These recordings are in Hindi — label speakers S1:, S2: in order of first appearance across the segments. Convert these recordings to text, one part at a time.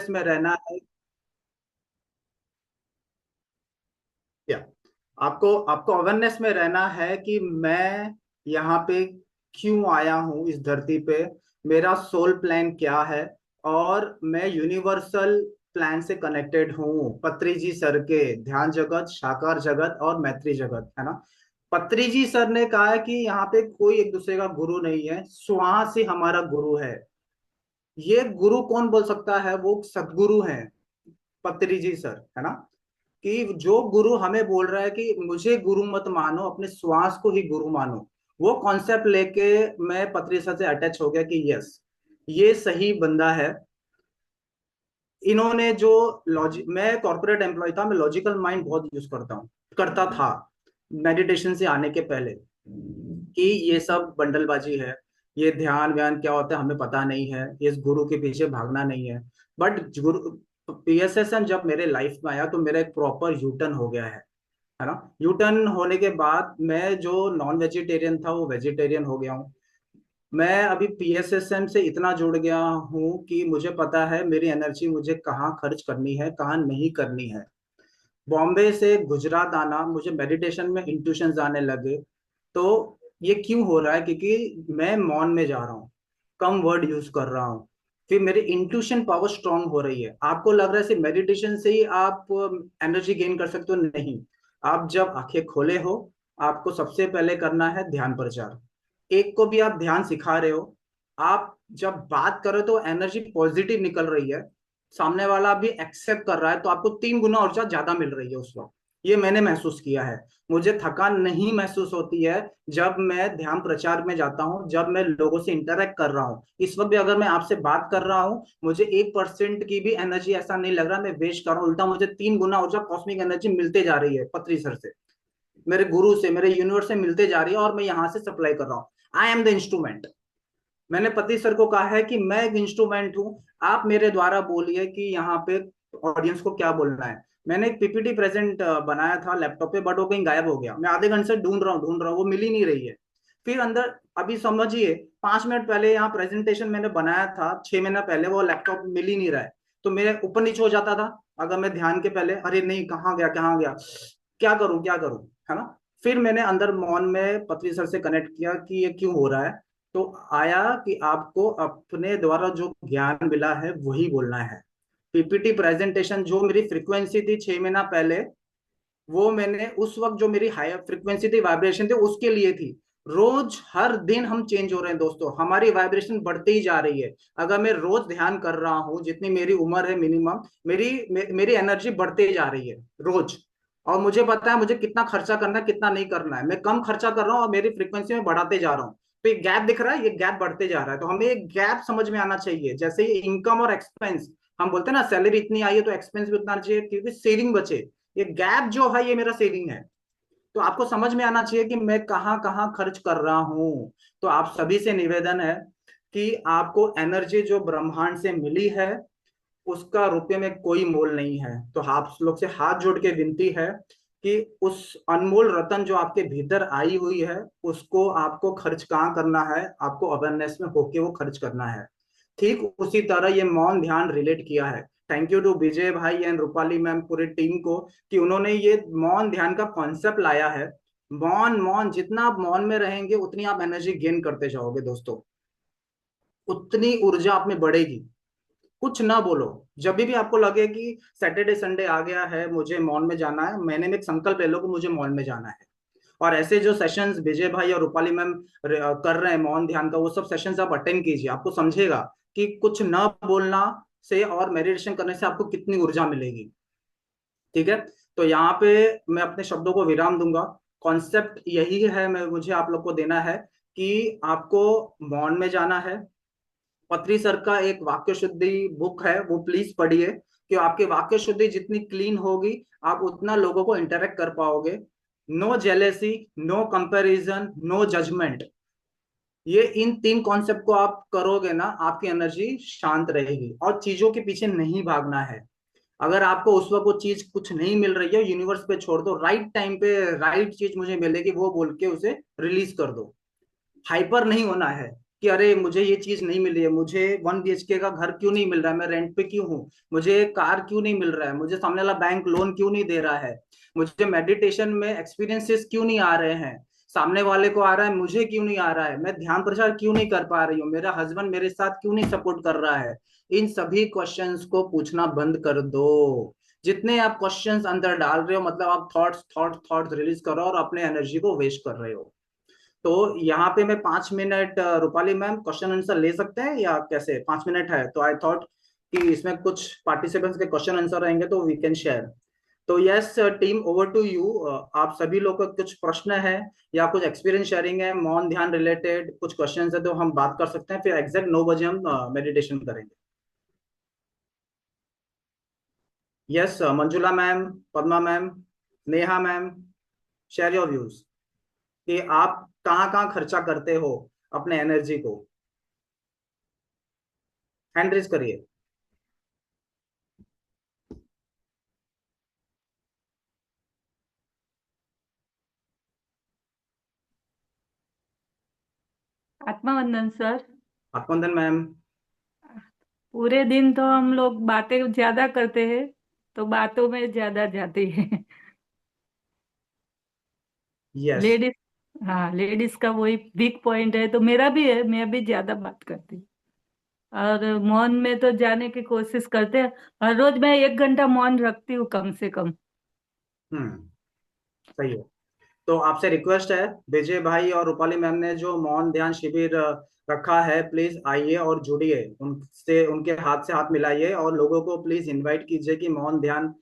S1: में रहना है। क्या आपको आपको अवेयरनेस में रहना है कि मैं यहाँ पे क्यों आया हूँ इस धरती पे, मेरा सोल प्लान क्या है। और मैं यूनिवर्सल प्लान से कनेक्टेड हूँ, पत्री जी सर के ध्यान जगत, साकार जगत और मैत्री जगत, है ना। पत्री जी सर ने कहा है कि यहाँ पे कोई एक दूसरे का गुरु नहीं है, श्वास ही हमारा गुरु है। ये गुरु कौन बोल सकता है? वो सदगुरु हैं, पत्री जी सर, है ना। कि जो गुरु हमें बोल रहा है कि मुझे गुरु मत मानो, अपने श्वास को ही गुरु मानो, वो कॉन्सेप्ट लेके मैं पत्री सर से अटैच हो गया कि यस, ये सही बंदा है। इन्होंने जो लॉजिक, मैं कॉर्पोरेट एम्प्लॉय था, मैं लॉजिकल माइंड बहुत यूज करता था मेडिटेशन से आने के पहले, कि ये सब बंडलबाजी है, ये ध्यान व्यान क्या होता है हमें पता नहीं है, इस गुरु के पीछे भागना नहीं है। बट गुरु पीएसएसएम जब मेरे लाइफ में आया तो मेरा एक प्रॉपर यू टर्न हो गया है ना। यू टर्न होने के बाद मैं जो नॉन वेजिटेरियन था वो वेजिटेरियन हो गया हूँ। मैं अभी पीएसएसएम से इतना जुड़ गया हूँ कि मुझे पता है मेरी एनर्जी मुझे कहाँ खर्च करनी है, कहाँ नहीं करनी है। बॉम्बे से गुजरात आना, मुझे मेडिटेशन में इंट्यूशंस आने लगे। तो ये क्यों हो रहा है? क्योंकि मैं मौन में जा रहा हूँ, कम वर्ड यूज कर रहा हूँ, फिर मेरी इंट्यूशन पावर स्ट्रांग हो रही है। आपको लग रहा है सिर्फ मेडिटेशन से ही आप एनर्जी गेन कर सकते हो? नहीं। आप जब आंखें खोले हो, आपको सबसे पहले करना है ध्यान प्रचार। एक को भी आप ध्यान सिखा रहे हो, आप जब बात कर रहे हो तो एनर्जी पॉजिटिव निकल रही है, सामने वाला भी एक्सेप्ट कर रहा है, तो आपको 3 गुना ऊर्जा ज्यादा मिल रही है उस वक्त। ये मैंने महसूस किया है। मुझे थकान नहीं महसूस होती है जब मैं ध्यान प्रचार में जाता हूँ, जब मैं लोगों से इंटरेक्ट कर रहा हूँ। इस वक्त भी अगर मैं आपसे बात कर रहा हूँ, मुझे 1% की भी एनर्जी ऐसा नहीं लग रहा मैं वेस्ट कर रहा हूँ, उल्टा मुझे 3 गुना ऊर्जा कॉस्मिक एनर्जी मिलते जा रही है, पत्री सर से, मेरे गुरु से, मेरे यूनिवर्स से मिलते जा रही है, और मैं यहाँ से सप्लाई कर रहा हूँ। I am the instrument. मैंने पति सर को कहा है कि मैं एक इंस्ट्रूमेंट हूं, आप मेरे द्वारा बोलिए कि यहाँ पे ऑडियंस को क्या बोलना है। मैंने एक पीपीटी प्रेजेंट बनाया था लैपटॉप पे, बट वो कहीं गायब हो गया। मैं आधे घंटे से ढूंढ रहा हूँ, वो मिल ही नहीं रही है। फिर अंदर, अभी समझिए 5 मिनट पहले यहाँ प्रेजेंटेशन मैंने बनाया था, 6 महीना पहले, वो लैपटॉप मिल ही नहीं रहा है। तो मेरे ऊपर नीचे हो जाता था अगर मैं ध्यान के पहले, अरे नहीं कहाँ गया कहाँ गया, क्या करूं, है ना। फिर मैंने अंदर मौन में पत्री सर से कनेक्ट किया कि ये क्यों हो रहा है। तो आया कि आपको अपने द्वारा जो ज्ञान मिला है वही बोलना है। पीपीटी प्रेजेंटेशन जो मेरी फ्रीक्वेंसी थी 6 महीना पहले, वो मैंने उस वक्त जो मेरी हाई फ्रीक्वेंसी थी, वाइब्रेशन थी, उसके लिए थी। रोज हर दिन हम चेंज हो रहे हैं दोस्तों, हमारी वाइब्रेशन बढ़ती ही जा रही है। अगर मैं रोज ध्यान कर रहा हूँ, जितनी मेरी उम्र है मिनिमम, मेरी एनर्जी बढ़ती ही जा रही है रोज। और मुझे पता है मुझे कितना खर्चा करना है, कितना नहीं करना है। मैं कम खर्चा कर रहा हूँ और मेरी फ्रीक्वेंसी में बढ़ाते जा रहा हूँ। तो ये गैप दिख रहा है, ये गैप बढ़ते जा रहा है। तो हमें एक गैप समझ में आना चाहिए, जैसे ये इनकम और एक्सपेंस, हम बोलते हैं ना सैलरी इतनी आई है तो एक्सपेंस भी उतना आना चाहिए, क्योंकि सेविंग बचे। ये गैप जो है ये मेरा सेविंग है। तो आपको समझ में आना चाहिए कि मैं कहाँ कहाँ खर्च कर रहा हूँ। तो आप सभी से निवेदन है कि आपको एनर्जी जो ब्रह्मांड से मिली है, उसका रुपये में कोई मोल नहीं है। तो आप लोग से हाथ जोड़ के विनती है कि उस अनमोल रतन जो आपके भीतर आई हुई है, उसको आपको खर्च कहाँ करना है, आपको अवेयरनेस में होके वो खर्च करना है। ठीक उसी तरह ये मौन ध्यान रिलेट किया है। थैंक यू टू विजय भाई एंड रूपाली मैम, पूरी टीम को, कि उन्होंने ये मौन ध्यान का कॉन्सेप्ट लाया है। मौन मौन जितना आप मौन में रहेंगे उतनी आप एनर्जी गेन करते जाओगे दोस्तों, उतनी ऊर्जा आप में बढ़ेगी। कुछ ना बोलो। जब भी आपको लगे कि सैटरडे संडे आ गया है, मुझे मॉल में जाना है, महीने में एक संकल्प ले लो कि मुझे मॉल में जाना है। और ऐसे जो सेशंस विजय भाई और रूपाली मैम कर रहे हैं मौन ध्यान का, वो सब सेशंस आप अटेंड कीजिए। आपको समझेगा कि कुछ ना बोलना से और मेडिटेशन करने से आपको कितनी ऊर्जा मिलेगी। ठीक है। तो यहाँ पे मैं अपने शब्दों को विराम दूंगा। कॉन्सेप्ट यही है, मैं मुझे आप लोग को देना है कि आपको मौन में जाना है। पत्री सर का एक वाक्य शुद्धि बुक है, वो प्लीज पढ़िए, कि आपकी वाक्य शुद्धि जितनी क्लीन होगी, आप उतना लोगों को इंटरेक्ट कर पाओगे। No jealousy, no comparison, no judgement. ये इन 3 कॉन्सेप्ट को आप करोगे ना, आपकी एनर्जी शांत रहेगी। और चीजों के पीछे नहीं भागना है। अगर आपको उस वक्त वो चीज कुछ नहीं मिल रही है, यूनिवर्स पे छोड़ दो, राइट टाइम पे राइट चीज मुझे मिलेगी वो बोल के उसे रिलीज कर दो। हाइपर नहीं होना है, कि अरे मुझे ये चीज नहीं मिली है, मुझे 1 BHK का घर क्यों नहीं मिल रहा है, मैं रेंट पे क्यों हूँ, मुझे कार क्यों नहीं मिल रहा है, मुझे सामने वाला बैंक लोन क्यों नहीं दे रहा है, मुझे मेडिटेशन में एक्सपीरियंसेस क्यों नहीं आ रहे हैं, सामने वाले को आ रहा है मुझे क्यों नहीं आ रहा है, मैं ध्यान प्रचार क्यों नहीं कर पा रही हूँ, मेरा हस्बैंड मेरे साथ क्यों नहीं सपोर्ट कर रहा है। इन सभी क्वेश्चंस को पूछना बंद कर दो। जितने आप क्वेश्चंस अंदर डाल रहे हो, मतलब आप थॉट्स रिलीज कर रहे हो और अपने एनर्जी को वेस्ट कर रहे हो। तो यहाँ पे मैं 5 minute, Rupali ma'am question answer ले सकते हैं या कैसे? 5 मिनट है तो आई थॉट कि इसमें कुछ पार्टिसिपेंट्स के क्वेश्चन आंसर रहेंगे तो वी कैन शेयर। तो yes team, over to you. आप सभी लोग का कुछ प्रश्न है या कुछ एक्सपीरियंस शेयरिंग है, मौन ध्यान रिलेटेड कुछ क्वेश्चन है तो हम बात कर सकते हैं, फिर एग्जैक्ट 9 बजे हम मेडिटेशन करेंगे। Yes Manjula ma'am, Padma ma'am, Neha ma'am, share your views कि आप कहाँ कहाँ खर्चा करते हो अपने एनर्जी को। हैंड रेज करिए।
S2: आत्मा वंदन सर।
S1: आत्मंदन मैम।
S2: पूरे दिन तो हम लोग बातें ज्यादा करते हैं, तो बातों में ज्यादा जाते हैं।
S1: यस।
S2: लेडीज, हाँ लेडीज का वही वीक पॉइंट है, तो मेरा भी है, मैं भी ज्यादा बात करती हूँ। और मौन में तो जाने की कोशिश करते हैं। हर रोज मैं 1 घंटा मौन रखती हूँ कम से कम।
S1: हम्म। सही है। तो आपसे रिक्वेस्ट है, विजय भाई और रूपाली मैम ने जो मौन ध्यान शिविर रखा है, प्लीज आइए और जुड़िए उनसे, उनके हाथ से हाथ मिलाइए और लोगों को प्लीज इनवाइट कीजिए कि मौन ध्यान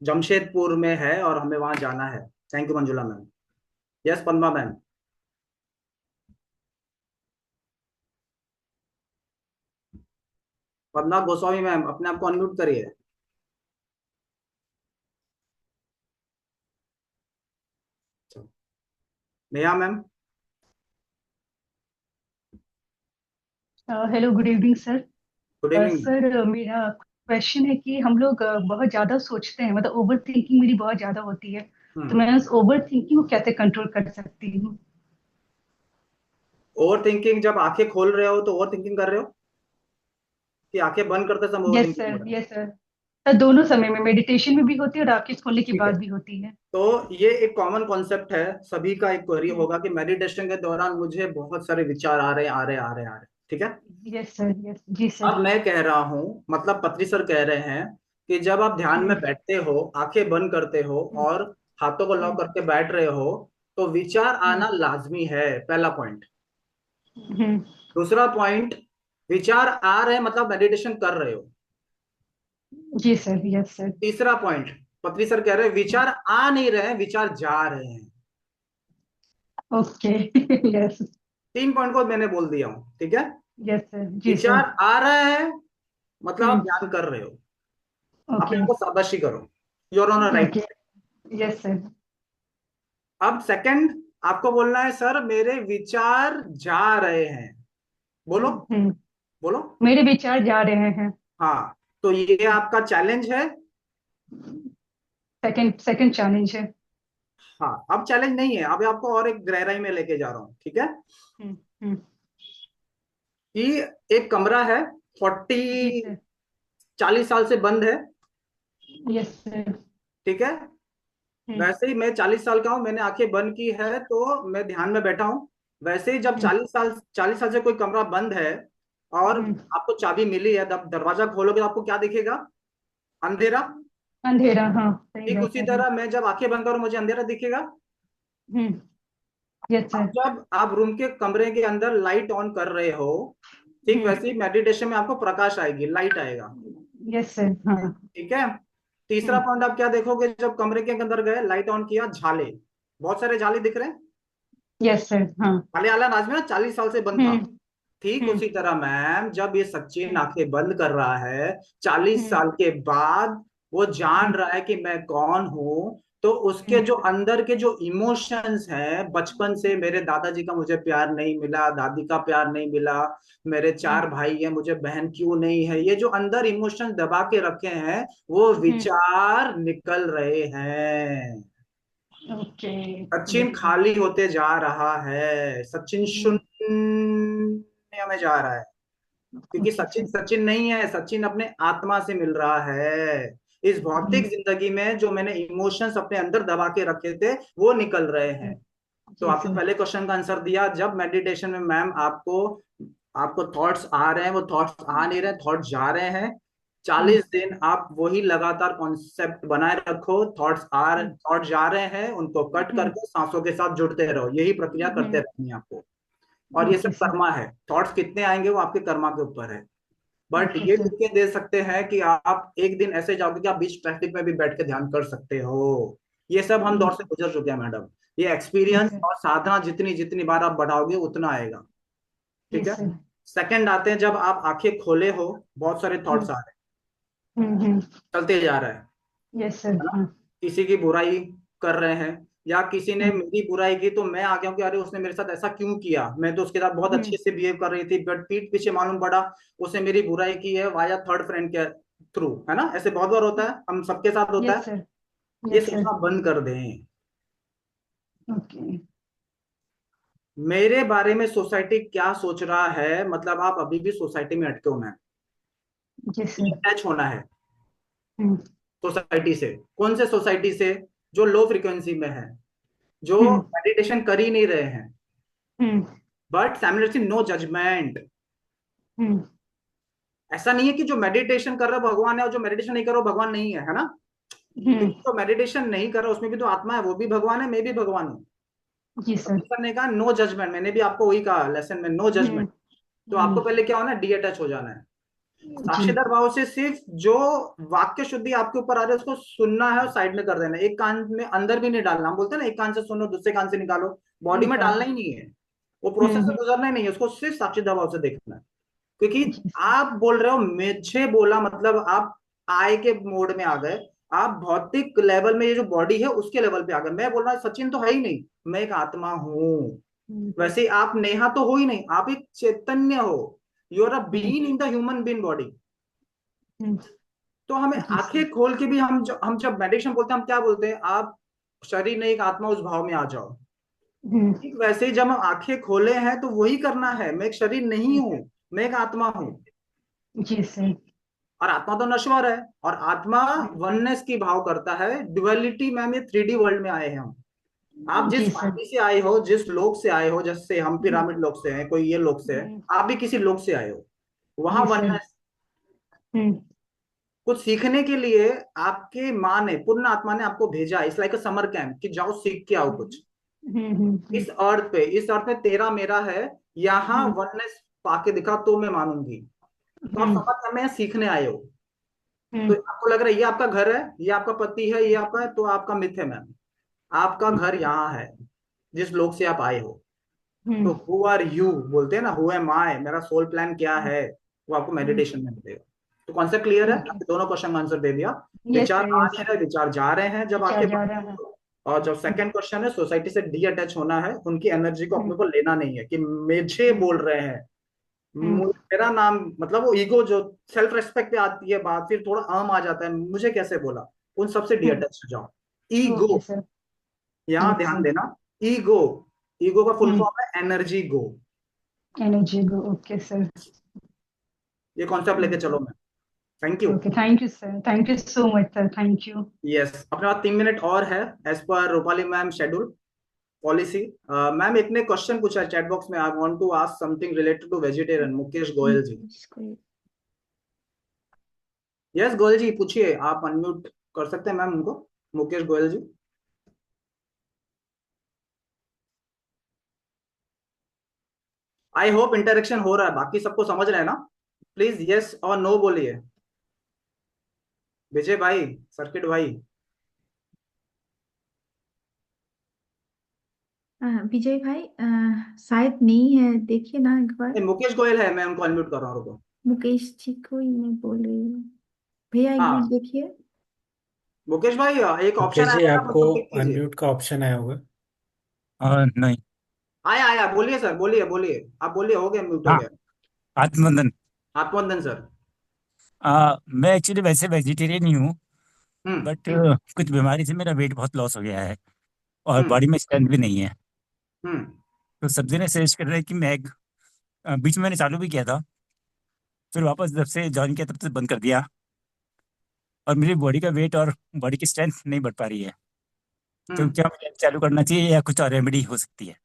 S1: जमशेदपुर में है और हमें वहां जाना है। Thank you Manjula ma'am. Yes Padma ma'am. Padma Goswami ma'am, अपने आप को अनम्यूट करिए। Neha ma'am.
S3: Hello, good evening sir.
S1: Good evening.
S3: Sir, मेरा क्वेश्चन है कि हम लोग बहुत ज़्यादा सोचते हैं, मतलब ओवर थिंकिंग मेरी बहुत ज़्यादा होती है। तो
S1: हम्म।
S3: मैं उस ओवर थिंकिंग को कैसे कंट्रोल कर सकती हूँ?
S1: ओवर थिंकिंग, जब आंखें खोल रहे हो तो ओवर थिंकिंग कर रहे हो कि आंखें बंद करते समय ओवर
S3: यस
S1: थिंकिंग हो
S3: सर,
S1: रहा है?
S3: Yes sir. दोनों समय में मेडिटेशन में भी होती है और आंखें खोलने के
S1: ठीक है।
S3: बाद भी होती है।
S1: तो ये एक कॉमन कॉन्सेप्ट है, सभी का एक क्वेरी
S3: हम्म।
S1: होगा कि मेडिटेशन के दौरान मुझे बहुत सारे विचार आ रहे आ रहे आ रहे आ रहे। ठीक है।
S3: यस सर, यस जी
S1: अब
S3: सर।
S1: मैं कह रहा हूं, मतलब पत्री सर कह रहे हैं कि जब आप ध्यान में
S3: हम्म।
S1: बैठते हो, आंखें बंद करते हो
S3: हम्म।
S1: और हाथों को लॉक
S3: हम्म।
S1: करके बैठ रहे हो, तो विचार
S3: हम्म।
S1: आना लाजमी है, पहला पॉइंट।
S3: हम्म।
S1: दूसरा पॉइंट, विचार आ रहे हैं मतलब मेडिटेशन कर रहे हो।
S3: जी सर, यस सर।
S1: तीसरा पॉइंट, पत्री सर कह रहे हैं विचार आ नहीं रहे हैं, विचार जा रहे हैं।
S3: ओके। यस।
S1: 3 पॉइंट को मैंने बोल दिया हूं, ठीक है।
S3: यस सर, जी सर।
S1: विचार आ रहा है मतलब आप
S3: हम्म।
S1: ध्यान कर रहे हो, अपने
S3: ओके।
S1: आप को शाबाशी करो, you're on a right.
S3: Okay. Yes sir.
S1: अब सेकंड, आपको बोलना है सर मेरे विचार जा रहे हैं। बोलो।
S3: हम्म।
S1: बोलो।
S3: मेरे विचार जा रहे हैं।
S1: हाँ। तो ये आपका चैलेंज है।
S3: सेकंड सेकंड चैलेंज है।
S1: हाँ, अब चैलेंज नहीं है, अब आपको और एक गहराई में लेके जा रहा हूं, ठीक है।
S3: हम्म। हम्म।
S1: कि एक कमरा है,
S3: जी
S1: 40
S3: सर।
S1: 40 साल से बंद है,
S3: यस सर।
S1: ठीक है।
S3: हम्म।
S1: वैसे ही मैं 40 साल का हूं, मैंने आंखें बंद की है तो मैं ध्यान में बैठा हूं। वैसे ही जब
S3: हम्म।
S1: 40 साल से कोई कमरा बंद है और
S3: हम्म।
S1: आपको चाबी मिली है, तब दरवाजा खोलोगे तो आपको क्या दिखेगा? अंधेरा।
S3: अंधेरा, हाँ सही
S1: ठीक
S3: बात
S1: उसी
S3: है, हाँ।
S1: तरह मैं जब आंखें बंद करूं मुझे अंधेरा दिखेगा।
S3: हम्म। यस
S1: अब
S3: सर।
S1: जब आप रूम के कमरे के अंदर लाइट ऑन कर रहे हो, ठीक
S3: हम्म।
S1: वैसे ही मेडिटेशन में आपको प्रकाश आएगी, लाइट आएगा।
S3: यस सर, हाँ।
S1: ठीक है। तीसरा
S3: हम्म।
S1: पॉइंट आप क्या देखोगे, जब कमरे के अंदर गए लाइट ऑन किया, झाले, बहुत सारे झाले दिख रहे हैं।
S3: यस सर, हाँ।
S1: झाले आला नाच में 40 साल से बंद था।
S3: हम्म।
S1: ठीक
S3: हम्म।
S1: उसी तरह मैम, जब ये सचिन
S3: हम्म।
S1: आंखें बंद कर रहा है 40
S3: हम्म।
S1: साल के बाद, वो जान
S3: हम्म।
S1: रहा है कि मैं कौन हूं, तो उसके
S3: हम्म।
S1: जो अंदर के जो इमोशंस हैं, बचपन से मेरे दादाजी का मुझे प्यार नहीं मिला, दादी का प्यार नहीं मिला, मेरे
S3: हम्म।
S1: 4 भाई हैं मुझे बहन क्यों नहीं है, ये जो अंदर इमोशंस दबा के रखे हैं वो
S3: हम्म।
S1: विचार निकल रहे हैं।
S3: ओके।
S1: Sachin
S3: yes sir.
S1: खाली होते जा रहा है, सचिन
S3: हम्म।
S1: शून्य में जा रहा है, क्योंकि सचिन सचिन नहीं है, सचिन अपने आत्मा से मिल रहा है। इस भौतिक जिंदगी में जो मैंने इमोशंस अपने अंदर दबा के रखे थे वो निकल रहे हैं। तो
S3: जी
S1: आपने
S3: सर।
S1: पहले क्वेश्चन का आंसर दिया, जब मेडिटेशन में मैम आपको आपको थॉट्स आ रहे हैं, वो थॉट्स आ नहीं रहे, थॉट्स जा रहे हैं, 40 दिन आप वही लगातार कॉन्सेप्ट बनाए रखो, थॉट्स जा रहे हैं, उनको कट करके सांसों के साथ जुड़ते रहो, यही प्रक्रिया करते रहनी है आपको। और ये
S3: ओके
S1: सब
S3: सर।
S1: कर्मा है, थॉट्स कितने आएंगे वो आपके कर्मा के ऊपर है। बट
S3: ओके
S1: ये
S3: सर।
S1: लिख के दे सकते हैं कि आप एक दिन ऐसे जाओगे कि आप बीच ट्रैफिक में भी बैठ के ध्यान कर सकते हो। ये सब हम दौर से गुजर चुके हैं मैडम। ये
S3: यस
S1: एक्सपीरियंस
S3: सर।
S1: और साधना जितनी जितनी बार आप बढ़ाओगे उतना आएगा। ठीक
S3: यस
S1: है।
S3: सर।
S1: सेकंड आते हैं, जब आप आंखें खोले हो, बहुत सारे थॉट्स आ रहे
S3: हम्म।
S1: हैं, चलते जा रहा है
S3: यस सर।
S1: है ना।
S3: हाँ।
S1: किसी की बुराई कर रहे हैं, या किसी ने
S3: हम्म।
S1: मेरी बुराई की तो मैं आ गया हूँ कि अरे उसने मेरे साथ ऐसा क्यों किया, मैं तो उसके साथ बहुत
S3: हम्म।
S1: अच्छे से बिहेव कर रही थी, बट पीठ पीछे मालूम पड़ा उसने मेरी बुराई की है वाया थर्ड फ्रेंड के थ्रू, है ना। ऐसे बहुत बार होता है, हम सबके साथ होता
S3: यस
S1: है।
S3: सर।
S1: ये
S3: यस सर।
S1: सोचना बंद कर दें।
S3: ओके।
S1: मेरे बारे में सोसाइटी क्या सोच रहा है, मतलब आप अभी भी सोसाइटी में अटके होना है,
S3: यस सर।
S1: अटैच होना है
S3: हम्म।
S1: सोसाइटी से। कौन से सोसाइटी से? जो लो फ्रिक्वेंसी में है, जो
S3: हम्म।
S1: मेडिटेशन कर ही नहीं रहे हैं,
S3: हम्म।
S1: But simultaneously no judgement.
S3: हम्म।
S1: ऐसा नहीं है कि जो मेडिटेशन कर रहा है भगवान है और जो मेडिटेशन नहीं कर रहा वो भगवान नहीं है, है ना।
S3: हम्म।
S1: क्योंकि जो मेडिटेशन नहीं कर रहा उसमें भी तो आत्मा है, वो भी भगवान है, मैं भी भगवान हूँ।
S3: जी
S1: तो
S3: सर।
S1: ईश्वर ने कहा नो जजमेंट, मैंने भी आपको वही कहा लेसन में, नो
S3: हम्म।
S1: जजमेंट। तो आपको पहले क्या होना है, डी अटैच हो जाना है।
S3: जी।
S1: साक्षीदार भाव से सिर्फ जो वाक्य शुद्धि आपके ऊपर आ रही है उसको सुनना है और साइड में कर देना है। एक कान में अंदर भी नहीं डालना, हम बोलते हैं ना एक कान से सुनो दूसरे कान से निकालो, बॉडी में
S3: निकाल।
S1: डालना ही नहीं है, वो प्रोसेस से
S3: हम्म।
S1: गुजरना ही नहीं है, उसको सिर्फ साक्षीदार भाव से देखना है। क्योंकि
S3: जी सर।
S1: आप बोल रहे हो मुझे बोला, मतलब आप आय के मोड में आ गए, आप भौतिक लेवल में ये जो बॉडी है उसके लेवल पे आ गए। मैं बोल रहा हूँ सचिन तो है ही नहीं, मैं एक आत्मा हूं।
S3: हम्म।
S1: वैसे ही आप नेहा तो हो ही नहीं, आप एक चैतन्य हो, you are a
S3: hmm.
S1: Being in the human being body.
S3: हम्म।
S1: तो हमें
S3: जी सर।
S1: आंखें खोल के भी हम जब मेडिटेशन बोलते हैं, हम क्या बोलते हैं, आप शरीर नहीं एक आत्मा उस भाव में आ जाओ।
S3: हम्म।
S1: ठीक वैसे ही जब हम आंखें खोले हैं तो वही करना है, मैं एक शरीर नहीं हूं, मैं एक आत्मा हूं।
S3: जी सर।
S1: और आत्मा तो नश्वर है, और आत्मा वननेस की भाव करता है, ड्युअलिटी में हम ये 3D वर्ल्ड में आए हैं हम। आप जिस
S3: जी सर।
S1: पार्टी से आए हो, जिस लोक से आए हो, जैसे हम पिरामिड लोक से हैं, कोई ये लोक से है,
S3: हम्म।
S1: आप भी किसी लोक से आए हो, वहां
S3: जी सर।
S1: वननेस।
S3: हम्म।
S1: कुछ सीखने के लिए आपके माँ ने, पूर्ण आत्मा ने आपको भेजा, it's like a summer camp, कि जाओ सीख के आओ कुछ।
S3: हम्म।
S1: इस अर्थ पे तेरा मेरा है, यहाँ
S3: हम्म।
S1: वननेस पाके दिखा तो मैं मानूंगी। तो आप
S3: हम्म।
S1: समर कैंप में सीखने आए हो, तो
S3: हम्म।
S1: आपको लग रहा है ये आपका घर है, ये आपका पति है, ये आपका है, तो आपका मिथ है मैम। आपका घर यहाँ है, जिस लोग से आप आए हो। तो
S3: हम्म।
S1: हु आर यू बोलते हैं ना, हु एम आई, मेरा सोल प्लान क्या है, वो आपको मेडिटेशन में मिलेगा। तो कॉन्सेप्ट क्लियर है,
S3: ओके।
S1: आपके दोनों क्वेश्चन का आंसर दे दिया।
S3: यस
S1: विचार
S3: सर।
S1: आ
S3: यस
S1: नहीं
S3: सर।
S1: रहे, विचार जा रहे हैं जब
S3: विचार
S1: आंखें
S3: जा
S1: बंद
S3: रहा है।
S1: करो। और जब सेकंड क्वेश्चन है, सोसाइटी से डी अटैच होना है, उनकी एनर्जी को
S3: हम्म।
S1: अपने को लेना नहीं है कि मुझे
S3: हम्म।
S1: बोल रहे हैं,
S3: हम्म।
S1: मेरा नाम, मतलब वो ईगो जो सेल्फ रेस्पेक्ट पे आती है बात, फिर थोड़ा अहम आ जाता है, मुझे कैसे बोला, उन सबसे डी
S3: हम्म।
S1: अटैच हो जाओ। Ego,
S3: okay sir.
S1: यहाँ
S3: यस
S1: ध्यान
S3: सर।
S1: देना। ईगो, ईगो का फुल
S3: हम्म।
S1: फॉर्म है energy go.
S3: Energy go. Okay sir.
S1: ये कॉन्सेप्ट लेके
S3: ओके।
S1: चलो मैं। Thank you.
S3: Okay. Thank you sir. Thank you so much sir. Thank you.
S1: Yes, अपने पास 3 मिनट और है, as per Rupali ma'am schedule policy. Ma'am एक ने क्वेश्चन पूछा है चैट बॉक्स में, I want to ask something related to vegetarian, Mukesh Goyal ji. Yes Goyal ji पूछिए, आप अनम्यूट कर सकते हैं मैम उनको, Mukesh Goyal ji. I hope interaction हो रहा है, बाकी सबको समझ रहे हैं ना। प्लीज यस और नो बोलिए। विजय भाई, सर्किट भाई।
S4: विजय भाई शायद नहीं है, देखिए ना एक बार।
S1: मुकेश गोयल है, मैं उनको अनम्यूट कर रहा हूँ, रुको।
S4: मुकेश जी को ही मैं बोल रही हूँ, भैया एक मिनट
S1: हाँ
S4: देखिए।
S1: मुकेश भाई, एक ऑप्शन
S5: मुकेश
S1: आया
S5: जी,
S1: था ना,
S5: आपको
S1: उसको टिक कीजिए।
S5: अनम्यूट का ऑप्शन आया होगा।
S6: नहीं।
S1: आया आया, बोलिए सर, बोलिए बोलिए, आप बोलिए, हो गया, म्यूट हो
S6: हाँ,
S1: गया।
S6: आत्मबंधन।
S1: आत्मवंदन सर।
S6: मैं एक्चुअली वैसे वेजिटेरियन ही हूँ,
S1: हम्म
S6: बट कुछ बीमारी से मेरा वेट बहुत लॉस हो गया है और
S1: हम्म
S6: बॉडी में स्ट्रेंथ भी नहीं है।
S1: हम्म
S6: तो सब्जी ने सजेस्ट कर रहा है कि मैं एग बीच में मैंने चालू भी किया था, फिर वापस जब से ज्वाइन किया तब से बंद कर दिया, और मेरी बॉडी का वेट और बॉडी की स्ट्रेंथ नहीं बढ़ पा रही है। तो
S1: हम्म
S6: क्या मुझे चालू करना चाहिए या कुछ और रेमेडी हो सकती है?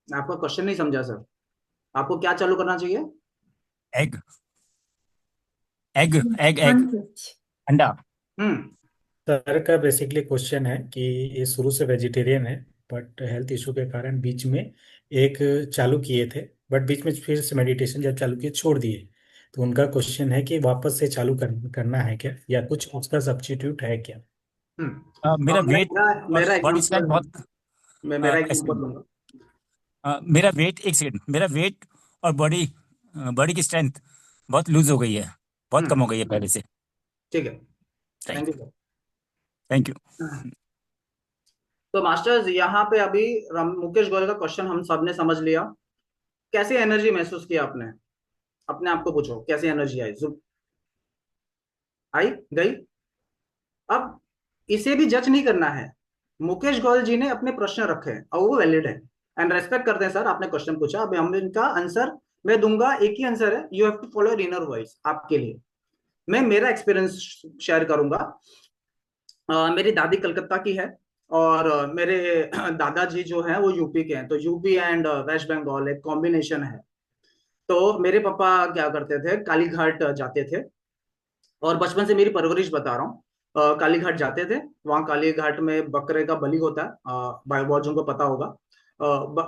S1: आपका क्वेश्चन नहीं समझा सर। आपको क्या चालू करना चाहिए?
S6: Egg egg egg egg
S4: non veg.
S6: अंडा।
S1: हम्म
S5: सर का बेसिकली क्वेश्चन है कि ये शुरू से वेजिटेरियन है, बट हेल्थ इशू के कारण बीच में एक चालू किए थे, बट बीच में फिर से मेडिटेशन जब चालू किए छोड़ दिए। तो उनका क्वेश्चन है कि वापस से चालू करना है क्या, या कुछ उसका सब्स्टिट्यूट है क्या?
S6: मेरा वेट
S1: मेरा
S6: और
S1: मेरा
S6: बॉडी स्ट्रेंथ
S1: एग्जांपल
S6: बहुत
S1: मैं मेरा
S6: ऐसे
S1: एग्जांपल दूंगा।
S6: मेरा वेट, एक सेकंड, मेरा वेट और बॉडी बॉडी की स्ट्रेंथ बहुत लूज हो गई है, बहुत कम हो
S1: हम्म
S6: गई है पहले से।
S1: ठीक है।
S6: Thank
S1: thank
S6: you.
S1: You sir.
S6: Thank you.
S1: तो मास्टर्स यहाँ पे अभी मुकेश गोयल का क्वेश्चन हम सब ने समझ लिया। कैसी एनर्जी महसूस किया आपने? अपने आप को पूछो, कैसी एनर्जी आई? जुप आई गई? अब इसे भी जज नहीं करना है। मुकेश गोयल जी ने अपने प्रश्न रखे हैं और वो वैलिड है, एंड रेस्पेक्ट करते हैं सर। आपने क्वेश्चन पूछा, अभी हम इनका आंसर मैं दूंगा। एक ही आंसर है, you have to follow your inner voice. आपके लिए मैं मेरा एक्सपीरियंस शेयर करूंगा। मेरी दादी कलकत्ता की है, और मेरे दादाजी जो हैं वो यूपी के हैं। तो यूपी एंड वेस्ट बंगाल एक कॉम्बिनेशन है। तो मेरे पापा क्या करते थे, कालीघाट जाते थे। और बचपन से मेरी परवरिश बता रहा हूँ। कालीघाट जाते थे। वहाँ कालीघाट में बकरे का बलि होता है, भाई बहुत को पता होगा।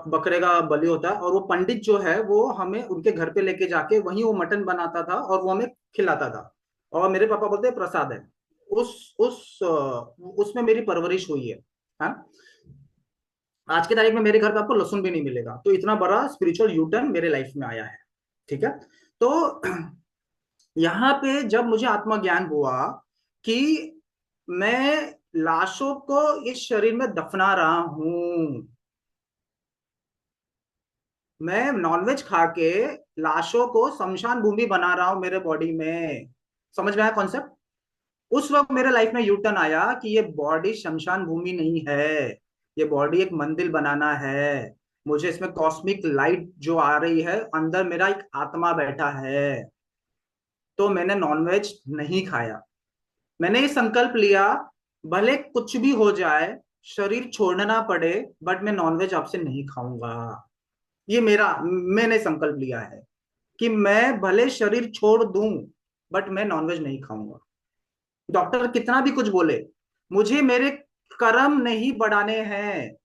S1: बकरे का बलि होता है, और वो पंडित जो है वो हमें उनके घर पे लेके जाके वहीं वो मटन बनाता था और वो हमें खिलाता था। और मेरे पापा बोलते हैं प्रसाद है। उसमें मेरी परवरिश हुई है। हाँ? आज के तारीख में मेरे घर पे आपको लहसुन भी नहीं मिलेगा। तो इतना बड़ा स्पिरिचुअल यू टर्न मेरे लाइफ में आया है। ठीक है। तो यहाँ पे जब मुझे आत्मज्ञान हुआ कि मैं लाशों को इस शरीर में दफना रहा हूं, मैं नॉनवेज खा के लाशों को शमशान भूमि बना रहा हूं मेरे बॉडी में। समझ में आया कॉन्सेप्ट? उस वक्त मेरे लाइफ में यूटर्न आया कि ये बॉडी शमशान भूमि नहीं है, ये बॉडी एक मंदिर बनाना है। मुझे इसमें कॉस्मिक लाइट जो आ रही है, अंदर मेरा एक आत्मा बैठा है। तो मैंने नॉनवेज नहीं खाया। मैंने ये संकल्प लिया, भले कुछ भी हो जाए, शरीर छोड़ना पड़े, बट मैं नॉनवेज आपसे नहीं खाऊंगा। ये मैंने संकल्प लिया है कि मैं भले शरीर छोड़ दूं, बट मैं नॉनवेज नहीं खाऊंगा। डॉक्टर कितना भी कुछ बोले, मुझे मेरे कर्म नहीं बढ़ाने हैं।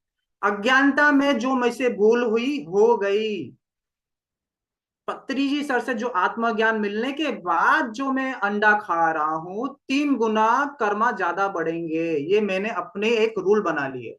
S1: अज्ञानता में जो मुझसे भूल हुई हो गई। पत्री जी सर से जो आत्मज्ञान मिलने के बाद जो मैं अंडा खा रहा हूं, 3 गुना कर्मा ज्यादा बढ़ेंगे। ये मैंने अपने एक रूल बना लिए।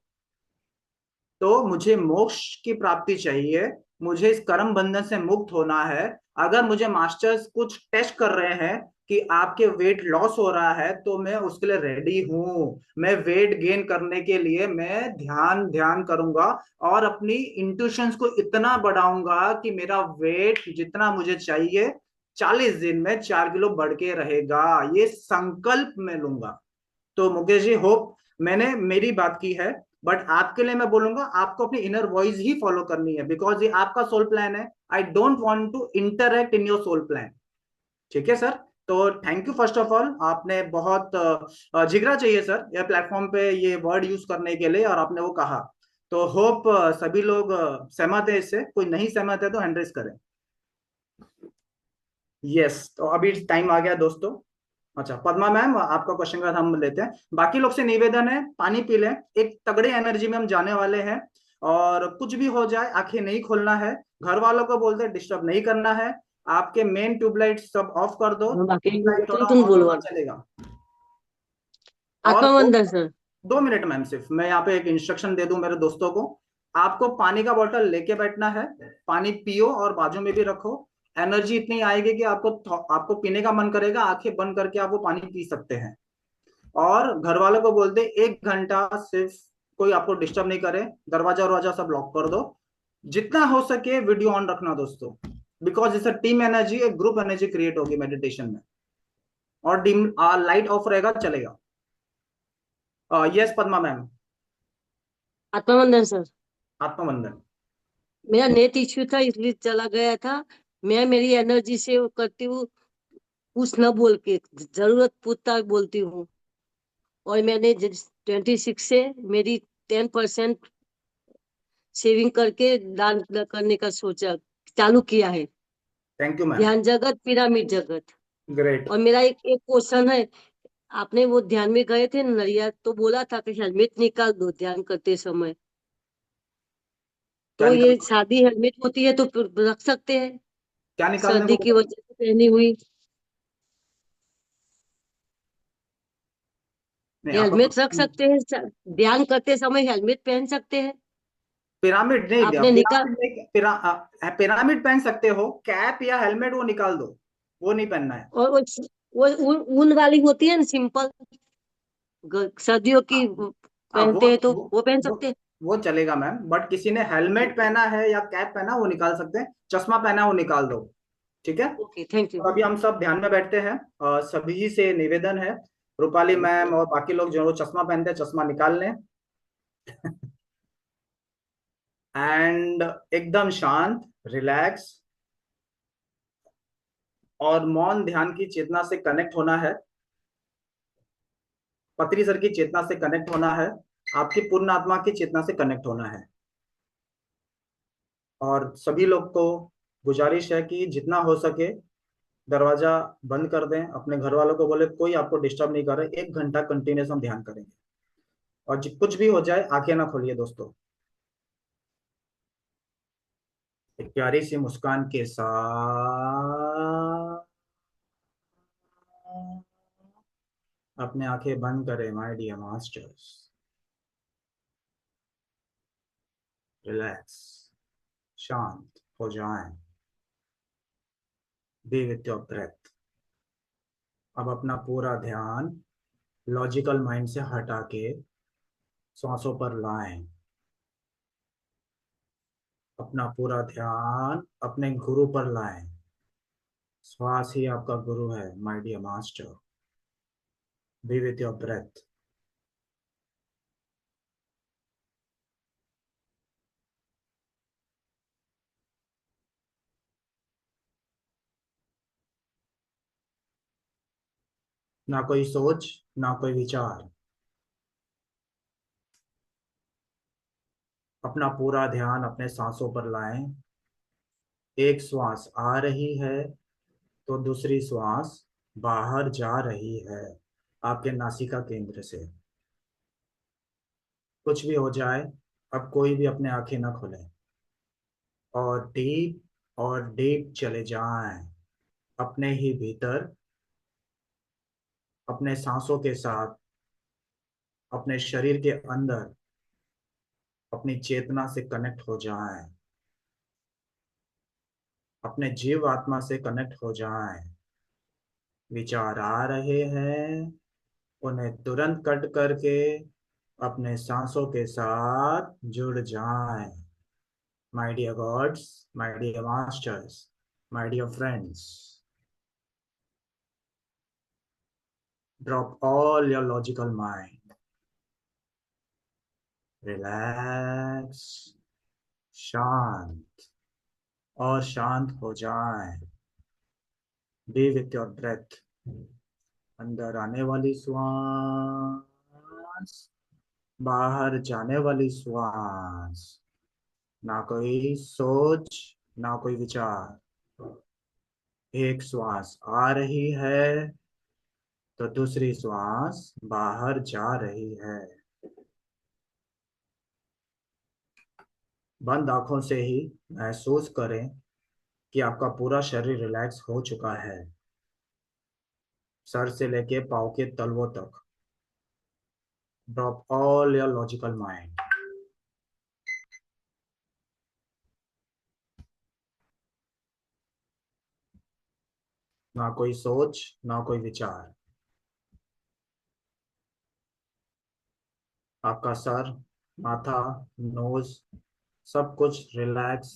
S1: तो मुझे मोक्ष की प्राप्ति चाहिए, मुझे इस कर्म बंधन से मुक्त होना है। अगर मुझे मास्टर्स कुछ टेस्ट कर रहे हैं कि आपके वेट लॉस हो रहा है, तो मैं उसके लिए रेडी हूं। मैं वेट गेन करने के लिए मैं ध्यान ध्यान करूंगा, और अपनी इंट्यूशंस को इतना बढ़ाऊंगा कि मेरा वेट जितना मुझे चाहिए 40 दिन में 4 किलो बढ़ के रहेगा। ये संकल्प मैं लूंगा। तो मुकेश जी, होप मैंने मेरी बात की है, बट आपके लिए मैं बोलूंगा आपको अपनी इनर वॉइस ही फॉलो करनी है, बिकॉज ये आपका सोल प्लान है। I don't want to interact in your soul plan. ठीक है सर। तो thank you first of all, आपने बहुत जिगरा चाहिए सर ये प्लेटफॉर्म पे ये वर्ड यूज करने के लिए, और आपने वो कहा। तो होप सभी लोग सहमत है इससे। कोई नहीं सहमत है तो हैंड रेज करें। यस, तो अभी टाइम आ गया दोस्तों। अच्छा पद्मा मैम, आपका क्वेश्चन का हम लेते हैं। बाकी लोग से निवेदन है, पानी पी लें। एक तगड़े एनर्जी में हम जाने वाले हैं, और कुछ भी हो जाए आंखें नहीं खोलना है। घर वालों को बोलते हैं डिस्टर्ब नहीं करना है। आपके मेन ट्यूबलाइट सब ऑफ कर दो,
S7: बाकी
S1: ट्यूबलाइट थोड़ा
S7: तुम
S1: ऑन
S7: बोलो
S1: होगा चलेगा। और
S7: आत्मा मंदिर सर।
S1: 2 मिनट मैम, सिर्फ मैं यहाँ पे एक इंस्ट्रक्शन दे दूं मेरे दोस्तों को। आपको पानी का बोतल लेके बैठना है, पानी पियो और बाजू में भी रखो। एनर्जी इतनी आएगी कि आपको पीने का मन करेगा, आंखें बंद करके आप वो पानी पी सकते हैं। और घर वालों को बोलते 1 घंटा सिर्फ कोई आपको डिस्टर्ब नहीं करे, दरवाजा वरवाजा सब लॉक कर दो। जितना हो सके वीडियो ऑन रखना दोस्तों, बिकॉज इट्स टीम एनर्जी, एक ग्रुप एनर्जी क्रिएट होगी मेडिटेशन में। और डिम लाइट ऑफ रहेगा चलेगा। Yes Padma ma'am.
S7: आत्मा मंदिर सर।
S1: आत्मबंधन।
S7: मेरा नेट इश्यू था इसलिए चला गया था। मैं मेरी एनर्जी से वो करती हूँ, कुछ न बोल के, जरूरत पूछता बोलती हूँ। और मैंने 26 से मेरी 10% सेविंग करके दान करने का सोचा, चालू किया है।
S1: Thank you ma'am.
S7: ध्यान जगत, पिरामिड जगत।
S1: ग्रेट।
S7: और मेरा एक एक क्वेश्चन है, आपने वो ध्यान में गए थे नरिया, तो बोला था कि हेलमेट निकाल दो ध्यान करते समय।
S1: क्या
S7: तो
S1: निकाल
S7: ये सादी हेलमेट होती है तो फिर रख सकते हैं,
S1: क्या निकालने को
S7: सर्दी की
S1: बोला?
S7: वजह से पहनी हुई।
S1: नहीं आपको
S7: हेलमेट रख सकते हैं, ध्यान करते समय हेलमेट पहन सकते हैं।
S1: पिरामिड नहीं दिया,
S7: आपने निकाल,
S1: पिरामिड पहन सकते हो, कैप या हेलमेट वो निकाल दो, वो नहीं पहनना है।
S7: और वो ऊन वाली होती है ना, सिंपल, सर्दियों की
S1: हाँ
S7: पहनते हैं तो वो पहन
S1: वो
S7: सकते हैं।
S1: वो चलेगा मैम, बट किसी ने हेलमेट पहना है या कैप पहना वो निकाल सकते हैं, चश्मा पहना है वो निकाल दो। ठीक है।
S7: Okay, thank you.
S1: तो अभी हम सब ध्यान में बैठते हैं और सभी से निवेदन है, रूपाली मैम और बाकी लोग जो चश्मा पहनते हैं चश्मा निकाल लें। एंड एकदम शांत, रिलैक्स और मौन ध्यान की चेतना से कनेक्ट होना है, पत्री सर की चेतना से कनेक्ट होना है, आपकी पूर्ण आत्मा की चेतना से कनेक्ट होना है। और सभी लोग को गुजारिश है कि जितना हो सके दरवाजा बंद कर दें, अपने घर वालों को बोले कोई आपको डिस्टर्ब नहीं कर रहे, 1 घंटा कंटिन्यूस हम ध्यान करेंगे। और कुछ भी हो जाए आंखें ना खोलिए दोस्तों, एक प्यारी सी मुस्कान के साथ अपने आंखें बंद करें माय डियर मास्टर्स। रिलैक्स, शांत हो जाएं, बी विथ योर ब्रेथ। अब अपना पूरा ध्यान लॉजिकल माइंड से हटा के सांसों पर लाएं। अपना पूरा ध्यान अपने गुरु पर लाएं। श्वास ही आपका गुरु है my dear master. Be with your breath. ना कोई सोच, ना कोई विचार। अपना पूरा ध्यान अपने सांसों पर लाएं। एक श्वास आ रही है तो दूसरी श्वास बाहर जा रही है आपके नासिका केंद्र से। कुछ भी हो जाए अब कोई भी अपने आंखें ना खोले और डीप चले जाएं अपने ही भीतर, अपने सांसों के साथ, अपने शरीर के अंदर अपनी चेतना से कनेक्ट हो जाएं, अपने जीव आत्मा से कनेक्ट हो जाएं। विचार आ रहे हैं उन्हें तुरंत कट करके अपने सांसों के साथ जुड़ जाएं। My dear gods, my dear masters, my dear friends, drop all your logical mind, relax, शांत और शांत हो जाएं। Be with your breath. अंदर आने वाली श्वास, बाहर जाने वाली श्वास। ना कोई सोच, ना कोई विचार। एक श्वास आ रही है तो दूसरी श्वास बाहर जा रही है। बंद आंखों से ही महसूस करें कि आपका पूरा शरीर रिलैक्स हो चुका है, सर से लेके पाँव के तलवों तक। Drop all your logical mind. ना कोई सोच, ना कोई विचार। आपका सर, माथा, नोज सब कुछ रिलैक्स,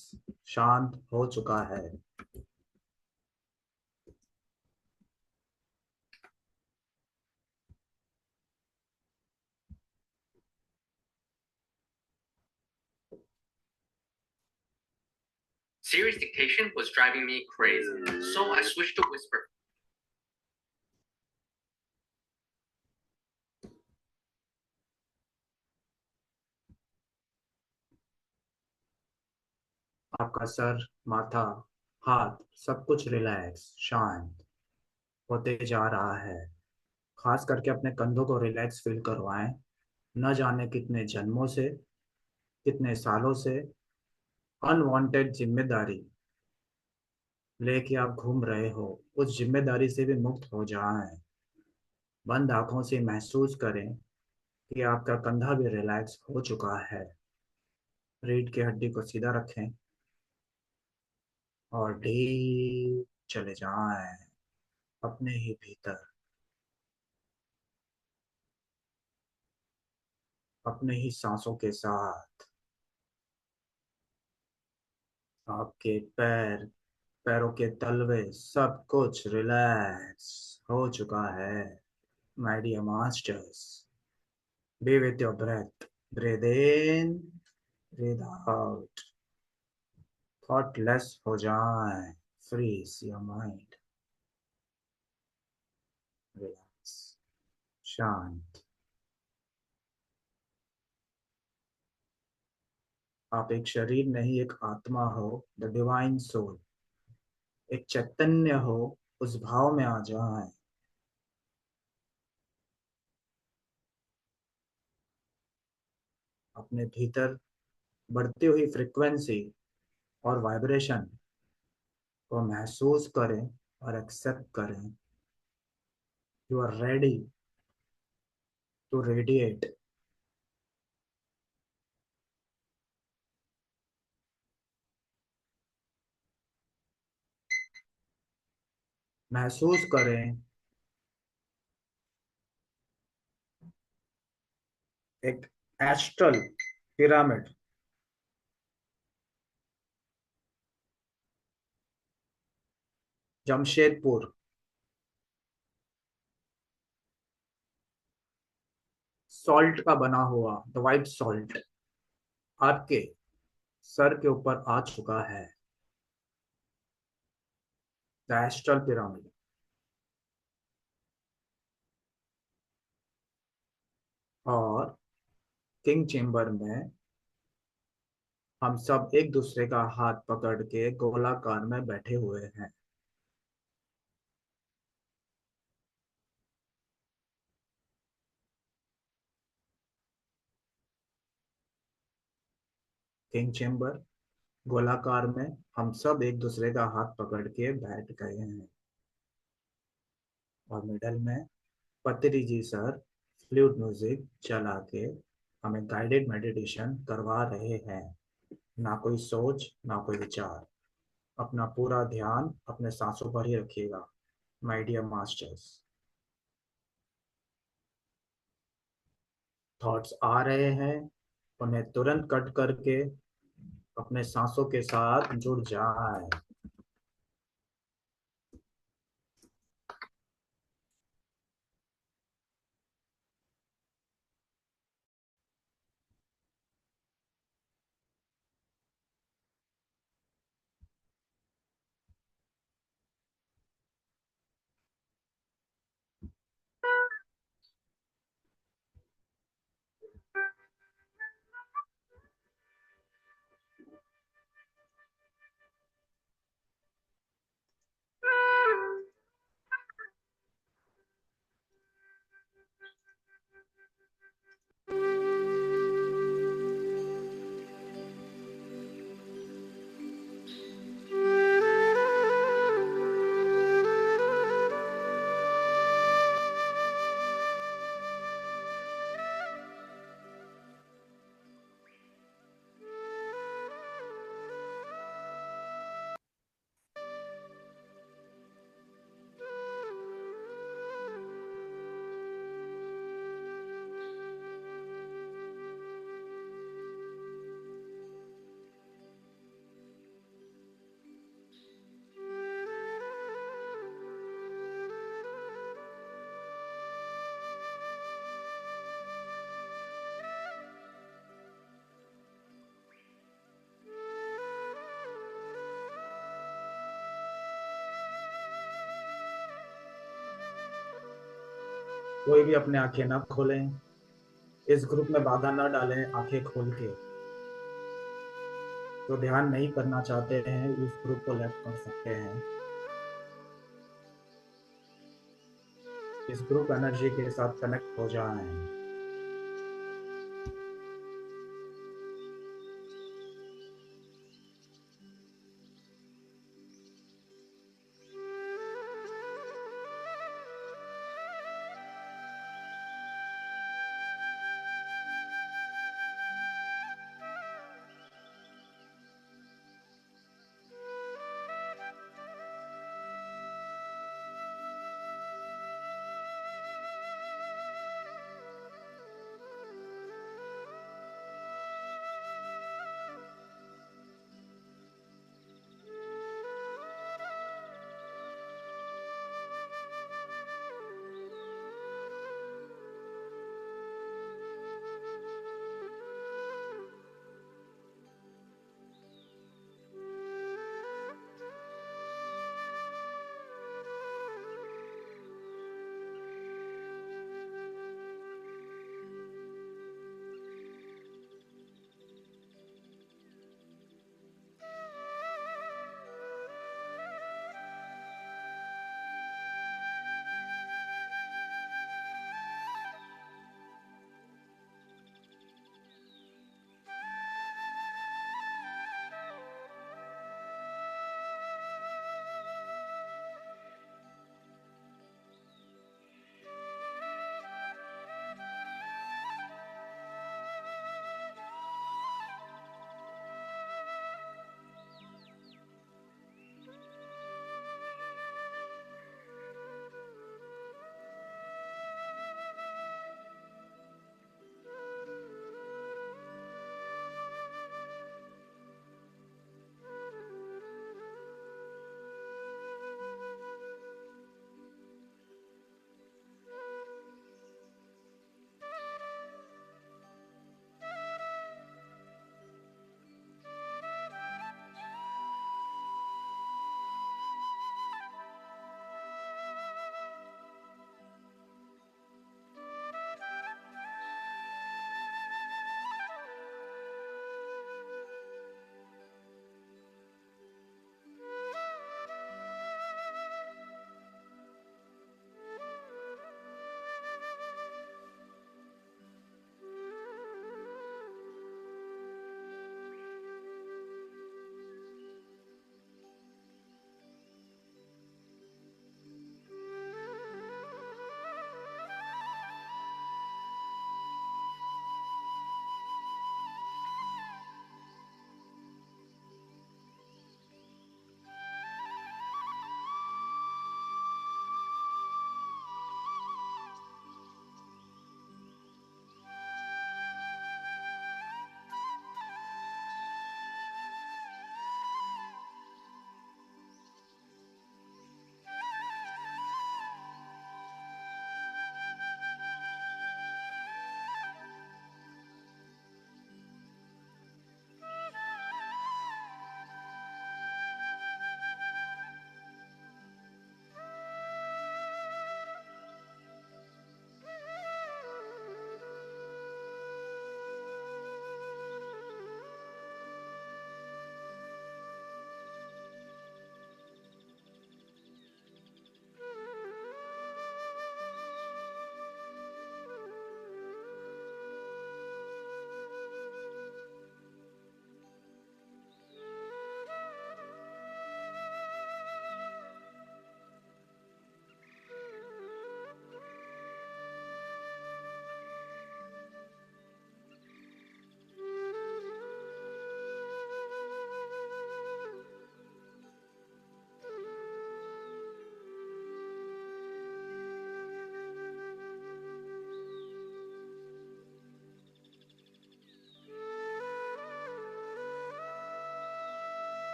S1: शांत हो चुका है।
S8: Serious dictation was driving me crazy, so I switched to whisper.
S1: आपका सर, माथा, हाथ, सब कुछ रिलैक्स, शांत होते जा रहा है। खास करके अपने कंधों को रिलैक्स फील करवाएं। न जाने कितने जन्मों से, कितने सालों से अनवांटेड जिम्मेदारी लेके आप घूम रहे हो, उस जिम्मेदारी से भी मुक्त हो जाएं। बंद आंखों से महसूस करें कि आपका कंधा भी रिलैक्स हो चुका है। रीढ़ की हड्डी को सीधा रखें और डीप चले जाएं अपने ही भीतर, अपने ही सांसों के साथ। आपके पैरों के तलवे, सब कुछ रिलैक्स हो चुका है। My dear masters, be with your breath, breathe in, breathe out. Thoughtless हो जाए, फ्रीज योर माइंड, रिलैक्स, शांत। आप एक शरीर नहीं, एक आत्मा हो, द डिवाइन सोल। एक चैतन्य हो, उस भाव में आ जाए। अपने भीतर बढ़ती हुई फ्रिक्वेंसी और वाइब्रेशन को महसूस करें और एक्सेप्ट करें। You are ready to radiate. महसूस करें एक एस्ट्रल पिरामिड जमशेदपुर, सॉल्ट का बना हुआ, द वाइट सॉल्ट आपके सर के ऊपर आ चुका है। The astral pyramid. और किंग चेम्बर में हम सब एक दूसरे का हाथ पकड़ के गोलाकार में बैठे हुए हैं। किंग चेम्बर गोलाकार में हम सब एक दूसरे का हाथ पकड़ के बैठ गए हैं। और मिडल में पत्री जी सर फ्लूट म्यूजिक चला के हमें गाइडेड मेडिटेशन करवा रहे हैं। ना कोई सोच, ना कोई विचार। अपना पूरा ध्यान अपने सांसों पर ही रखिएगा माय डियर मास्टर्स। थॉट्स आ रहे हैं, उन्हें तुरंत कट करके अपने सांसों के साथ जुड़ जाए। कोई भी अपने आंखें ना खोलें, इस ग्रुप में बाधा ना डालें आंखें खोल के। जो ध्यान नहीं करना चाहते हैं इस ग्रुप को लेफ्ट कर सकते हैं। इस ग्रुप एनर्जी के साथ कनेक्ट हो जाएं।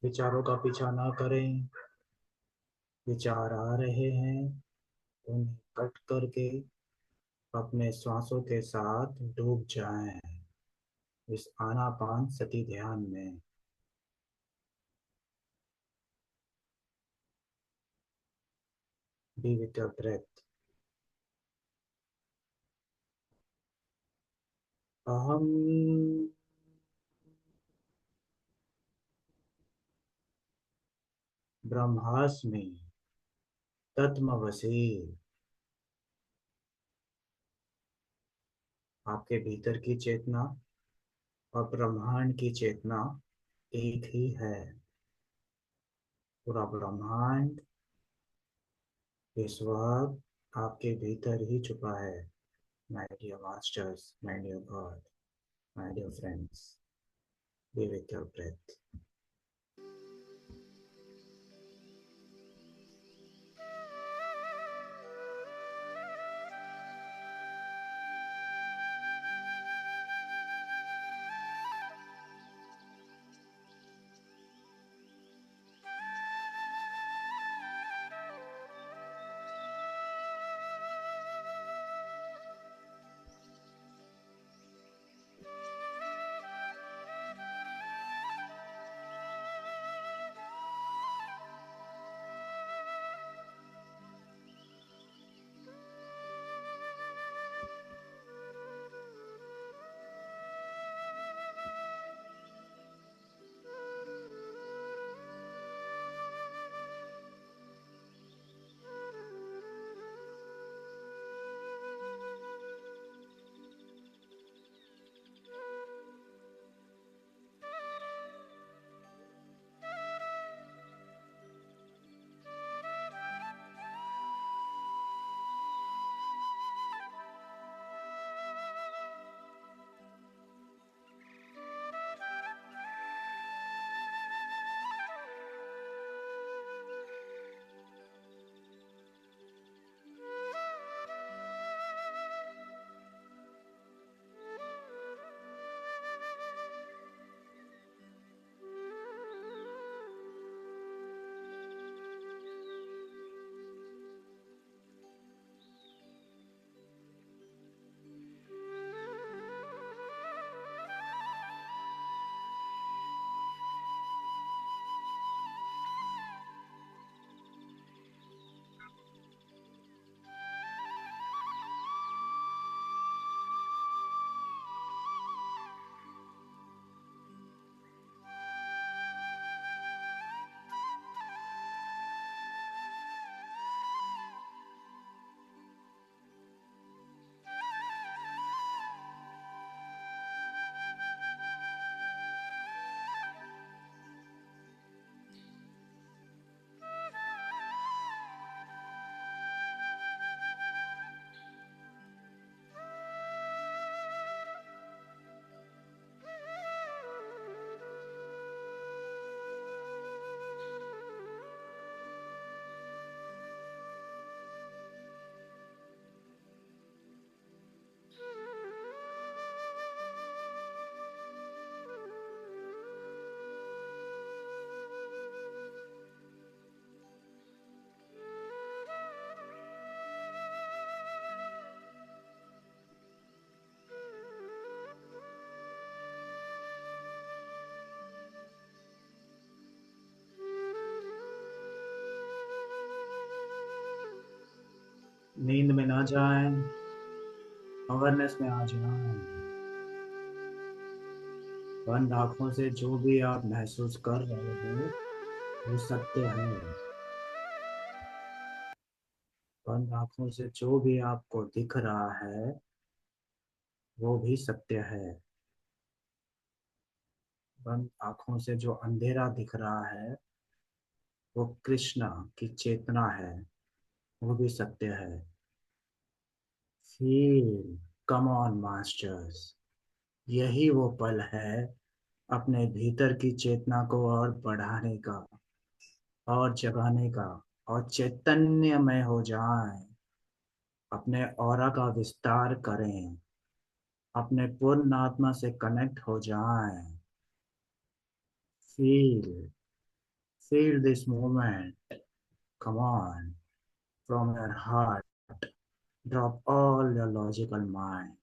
S1: विचारों का पीछा ना करें। विचार आ रहे हैं, उन्हें कट करके अपने श्वासों के साथ डूब जाएं इस आनापान सती ध्यान में। Be with your breath. अहम ब्रह्मास्मि तत्मवसी। आपके भीतर की चेतना और ब्रह्मांड की चेतना एक ही है। पूरा ब्रह्मांड इस वक्त आपके भीतर ही छुपा है। My dear masters, my dear god, my dear friends, be with your breath. नींद में ना जाएं, अवेयरनेस में आ जाएं। बंद आंखों से जो भी आप महसूस कर रहे हो वो सत्य है। बंद आंखों से जो भी आपको दिख रहा है वो भी सत्य है। बंद आंखों से जो अंधेरा दिख रहा है वो कृष्णा की चेतना है, वो भी सत्य है। फील, कम ऑन मास्टर्स, यही वो पल है अपने भीतर की चेतना को और बढ़ाने का और जगाने का, और चैतन्यमय हो जाएं। अपने ऑरा का विस्तार करें, अपने पूर्ण आत्मा से कनेक्ट हो जाएं। Feel Feel this moment. Come on, from your heart. Drop all your logical mind.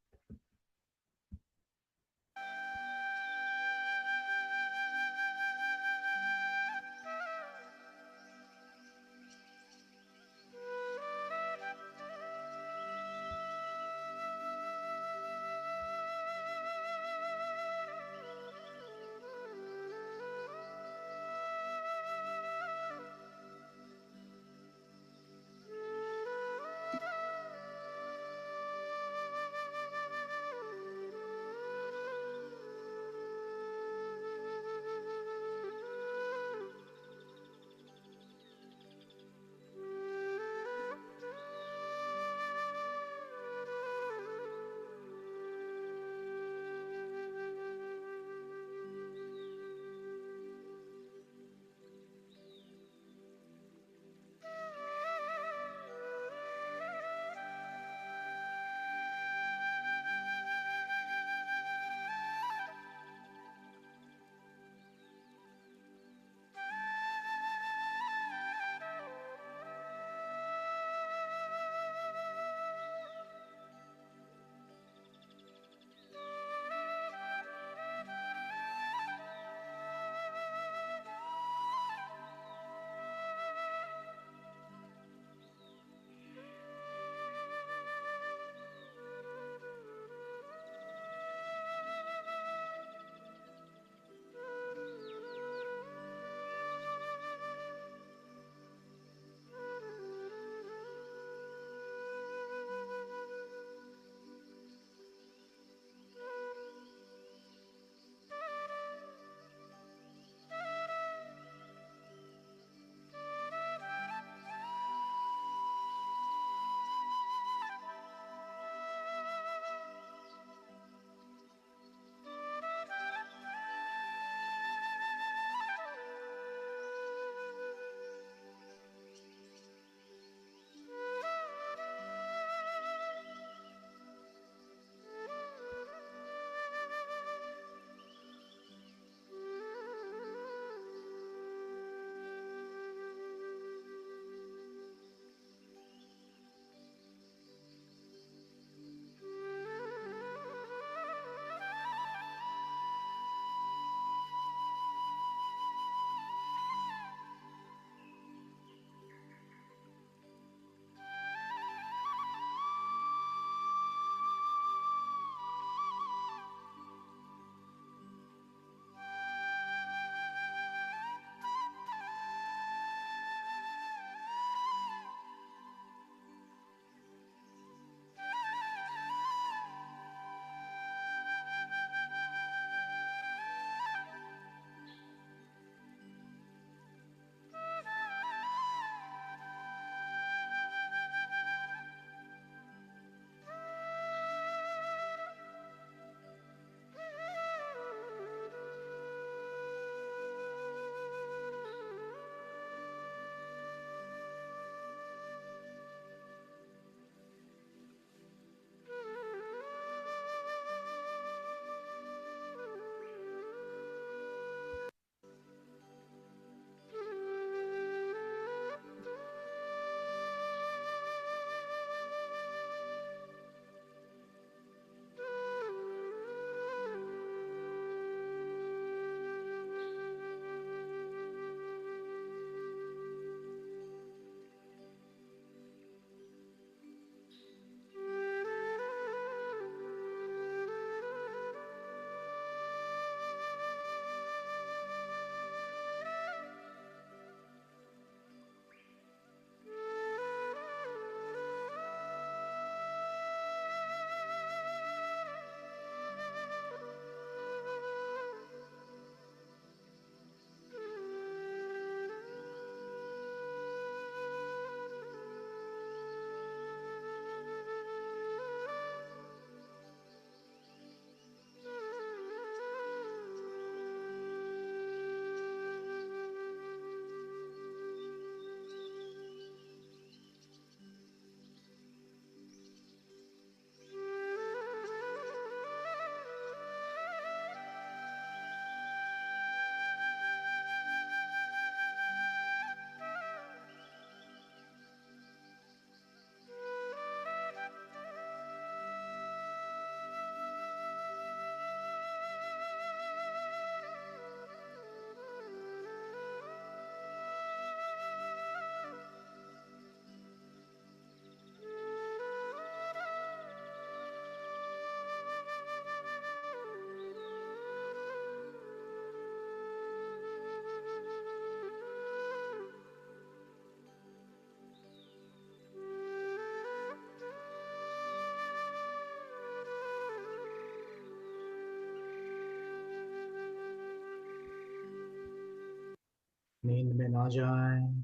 S1: नींद में ना जाएं,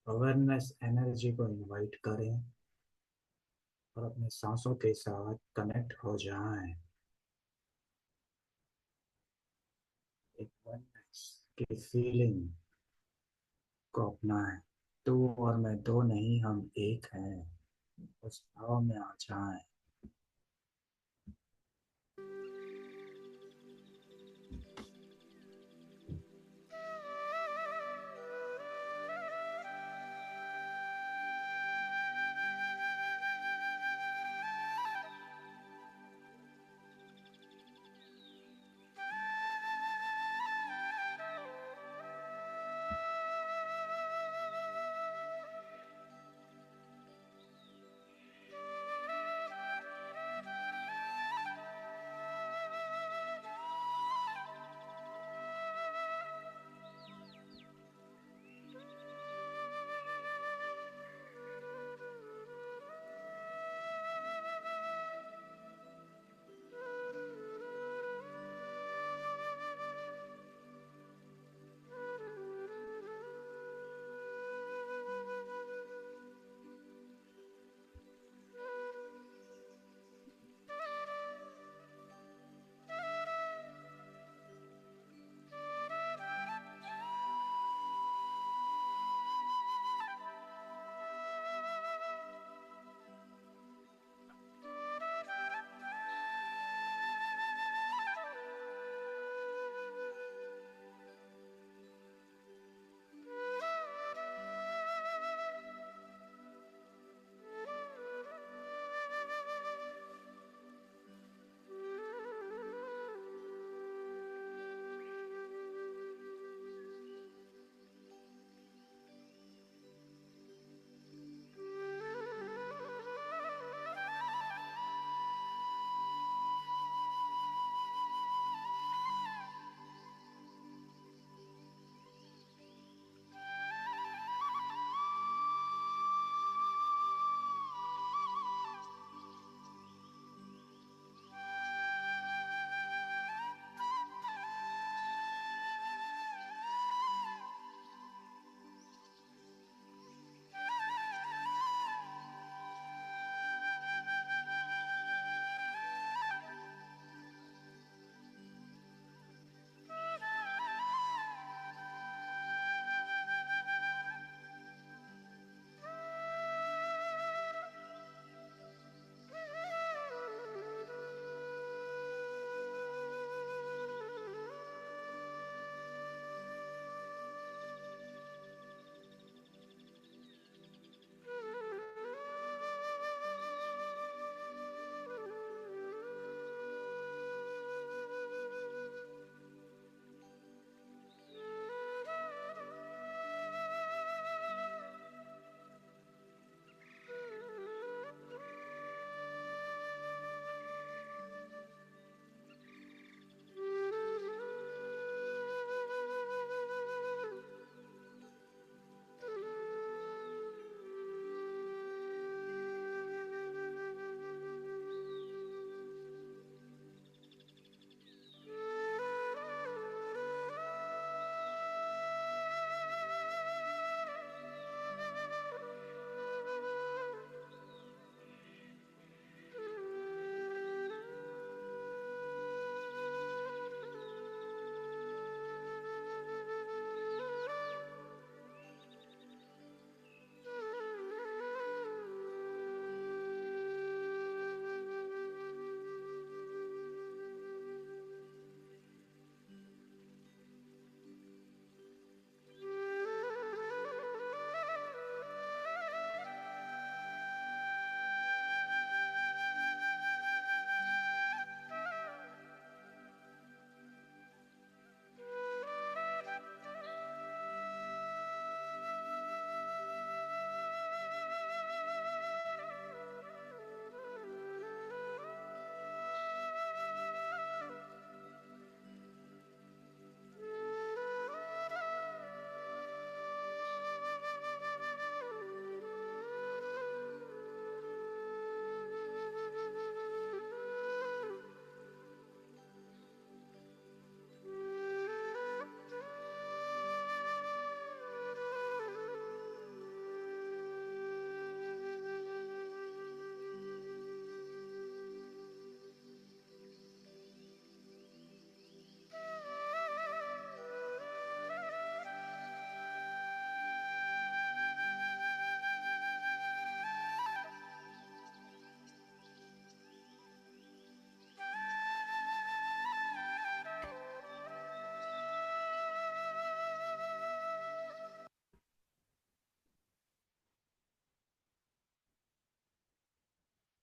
S1: अवेयरनेस एनर्जी को इनवाइट करें और अपने सांसों के साथ कनेक्ट हो जाएं। एक वननेस की फीलिंग को अपनाएं। तू और मैं दो नहीं, हम एक हैं। उस भाव में आ जाएं।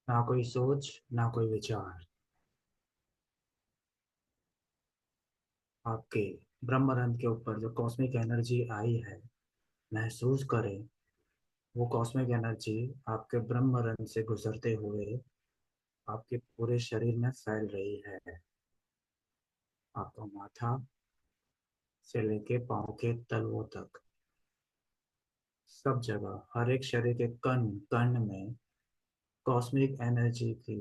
S1: ना कोई सोच, ना कोई विचार। आपके ब्रह्मरंध्र के ऊपर जो कॉस्मिक एनर्जी आई है, महसूस करें वो कॉस्मिक एनर्जी आपके ब्रह्मरंध्र से गुजरते हुए आपके पूरे शरीर में फैल रही है। आपका माथा से लेके पाँव के तलवों तक, सब जगह, हर एक शरीर के कण कण में कॉस्मिक एनर्जी की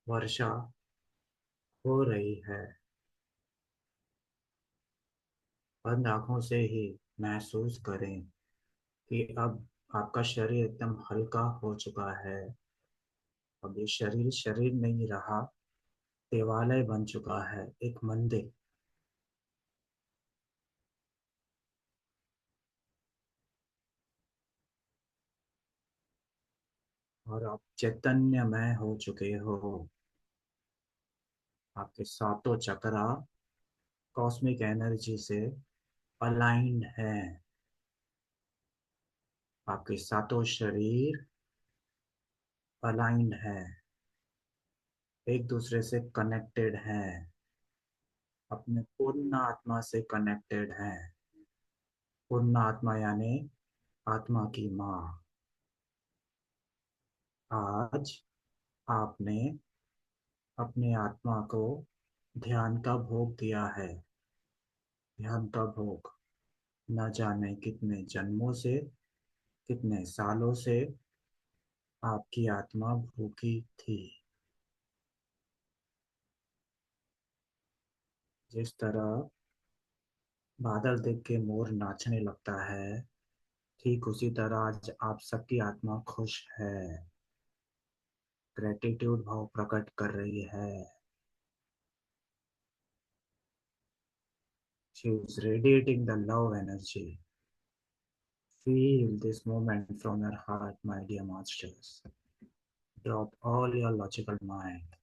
S1: वर्षा हो रही है। बंद आंखों से ही महसूस करें कि अब आपका शरीर एकदम हल्का हो चुका है। अब ये शरीर शरीर नहीं रहा, देवालय बन चुका है, एक मंदिर। और आप चैतन्यमय हो चुके हो। आपके सातों चक्रा कॉस्मिक एनर्जी से अलाइंड है। आपके सातों शरीर अलाइंड है, एक दूसरे से कनेक्टेड हैं, अपने पूर्ण आत्मा से कनेक्टेड हैं। पूर्ण आत्मा यानी आत्मा की माँ। आज आपने अपने आत्मा को ध्यान का भोग दिया है। ध्यान का भोग न जाने कितने जन्मों से, कितने सालों से आपकी आत्मा भूखी थी। जिस तरह बादल देख के मोर नाचने लगता है, ठीक उसी तरह आज आप सबकी आत्मा खुश है, ग्रेटिट्यूड भाव प्रकट कर रही है। She is radiating the love energy. Feel this moment from your heart, my dear masters. Drop all your logical mind.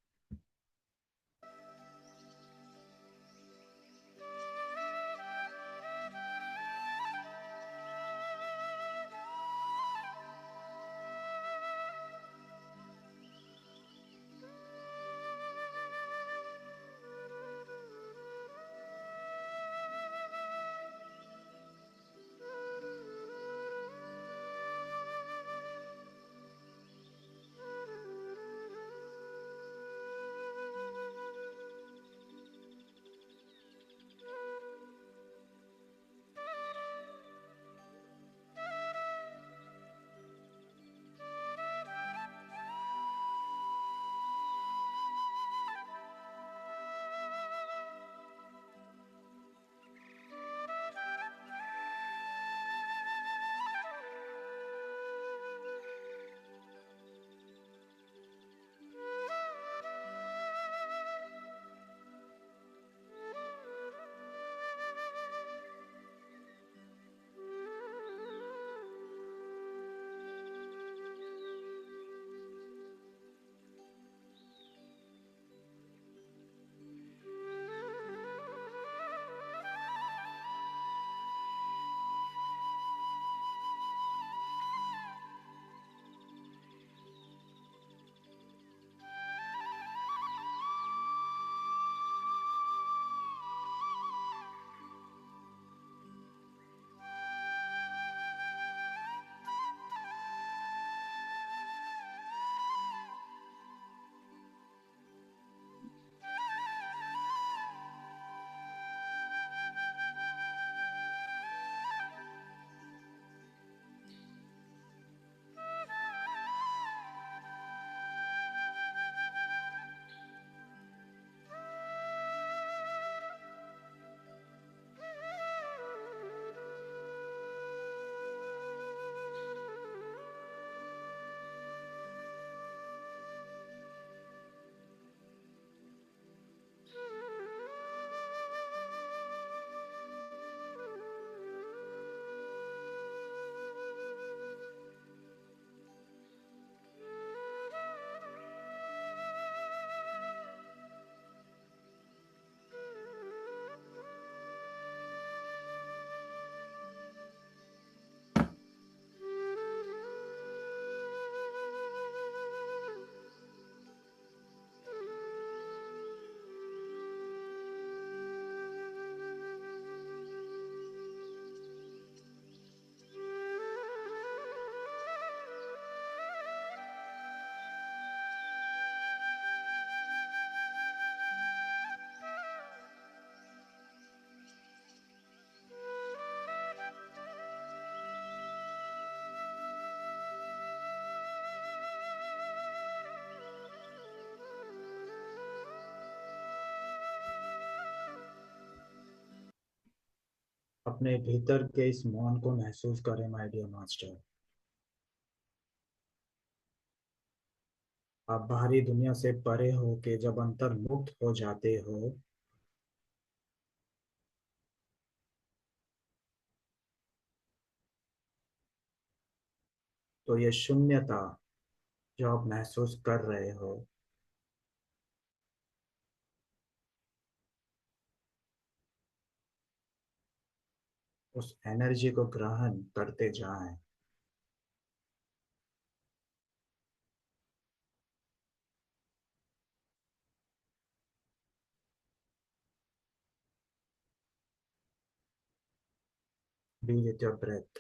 S1: अपने भीतर के इस मौन को महसूस करें माय डियर मास्टर। आप बाहरी दुनिया से परे हो के जब अंतर्मुक्त हो जाते हो, तो ये शून्यता जो आप महसूस कर रहे हो, उस एनर्जी को ग्रहण करते जाएं। Be with your breath.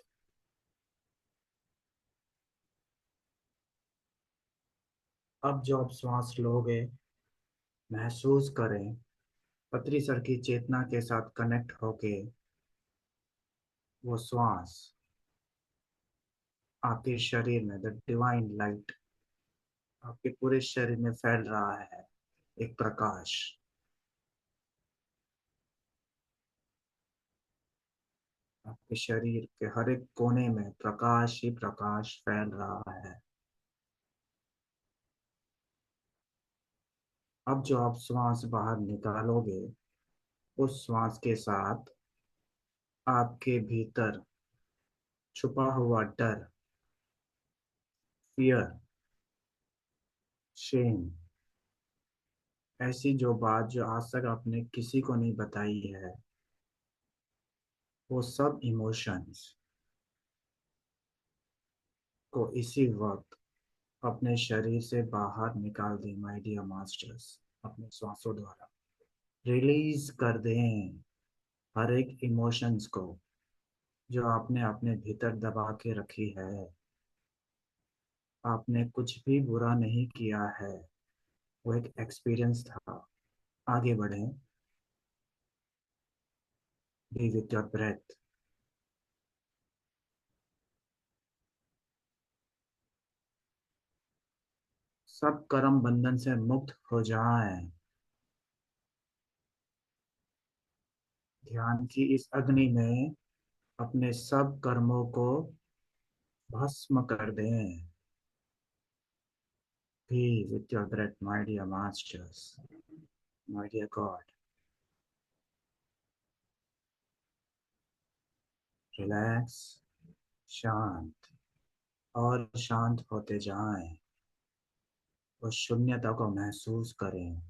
S1: अब जो आप श्वास लोगे, महसूस करें पतरी सर की चेतना के साथ कनेक्ट होके वो श्वास आपके शरीर में, द डिवाइन लाइट आपके पूरे शरीर में फैल रहा है। एक प्रकाश आपके शरीर के हर एक कोने में प्रकाश ही प्रकाश फैल रहा है। अब जो आप श्वास बाहर निकालोगे, उस श्वास के साथ आपके भीतर छुपा हुआ डर, फियर, शेम, ऐसी जो बात जो आज तक आपने किसी को नहीं बताई है, वो सब इमोशंस को इसी वक्त अपने शरीर से बाहर निकाल दें माय डियर मास्टर्स। अपने श्वासों द्वारा रिलीज कर दें हर एक इमोशंस को जो आपने अपने भीतर दबा के रखी है। आपने कुछ भी बुरा नहीं किया है, वो एक एक्सपीरियंस था। आगे बढ़ें। Be with your breath. सब कर्म बंधन से मुक्त हो जाएं। ध्यान की इस अग्नि में अपने सब कर्मों को भस्म कर दें। Be with your breath, my dear masters, my dear God. Relax, शांत और शांत होते जाएं। उस शून्यता को महसूस करें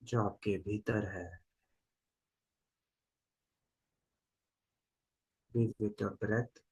S1: जो आपके भीतर है। Be with your breath.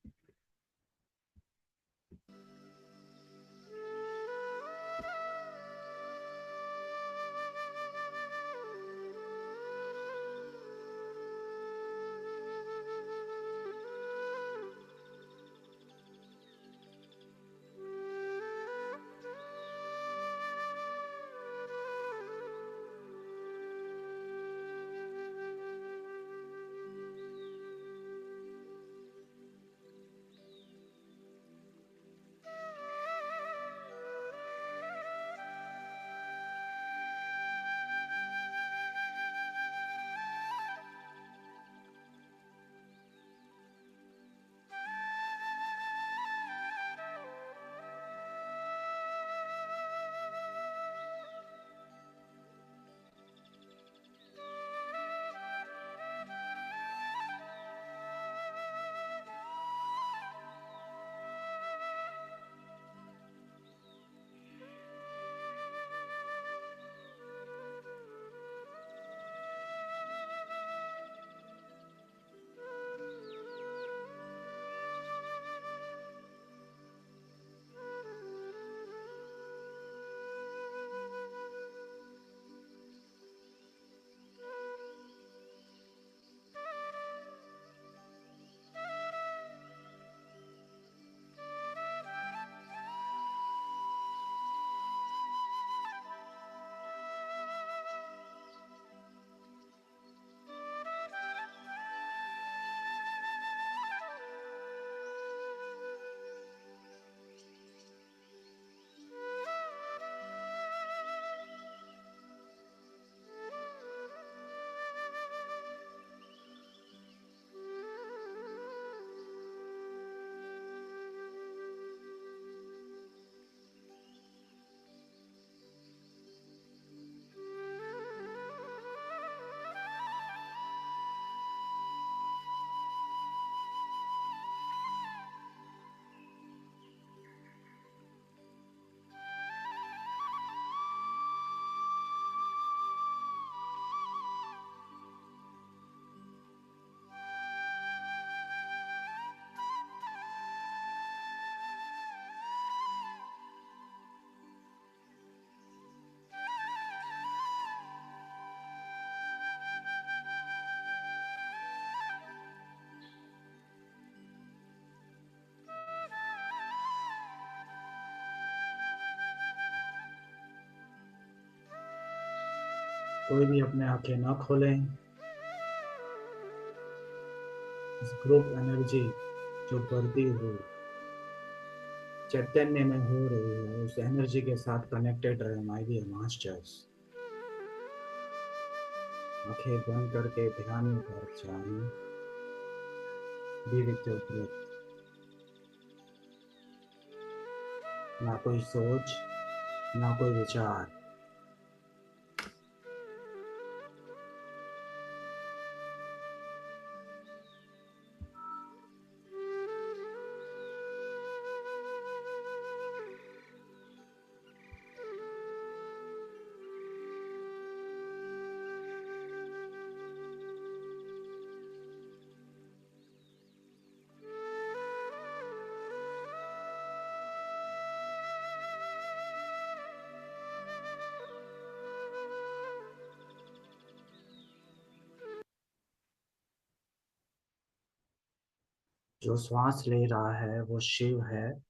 S1: कोई भी अपने आंखें ना खोलें। इस ग्रुप एनर्जी जो बढ़ती हुई चैतन्य में हो रही है, उस एनर्जी के साथ कनेक्टेड रहे माय डियर मास्टर्स। आंखें बंद करके ध्यान में बैठ जाएं। Be with your breath. ना कोई सोच, ना कोई विचार। जो श्वास ले रहा है वो शिव है,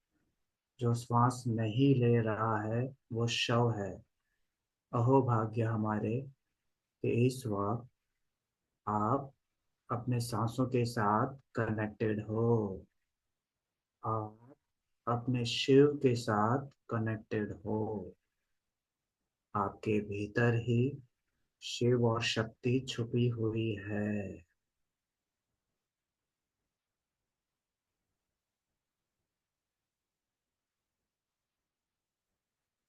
S1: जो श्वास नहीं ले रहा है वो शव है। अहो भाग्य हमारे कि इस वक्त आप अपने सांसों के साथ कनेक्टेड हो। आप अपने शिव के साथ कनेक्टेड हो। आपके भीतर ही शिव और शक्ति छुपी हुई है।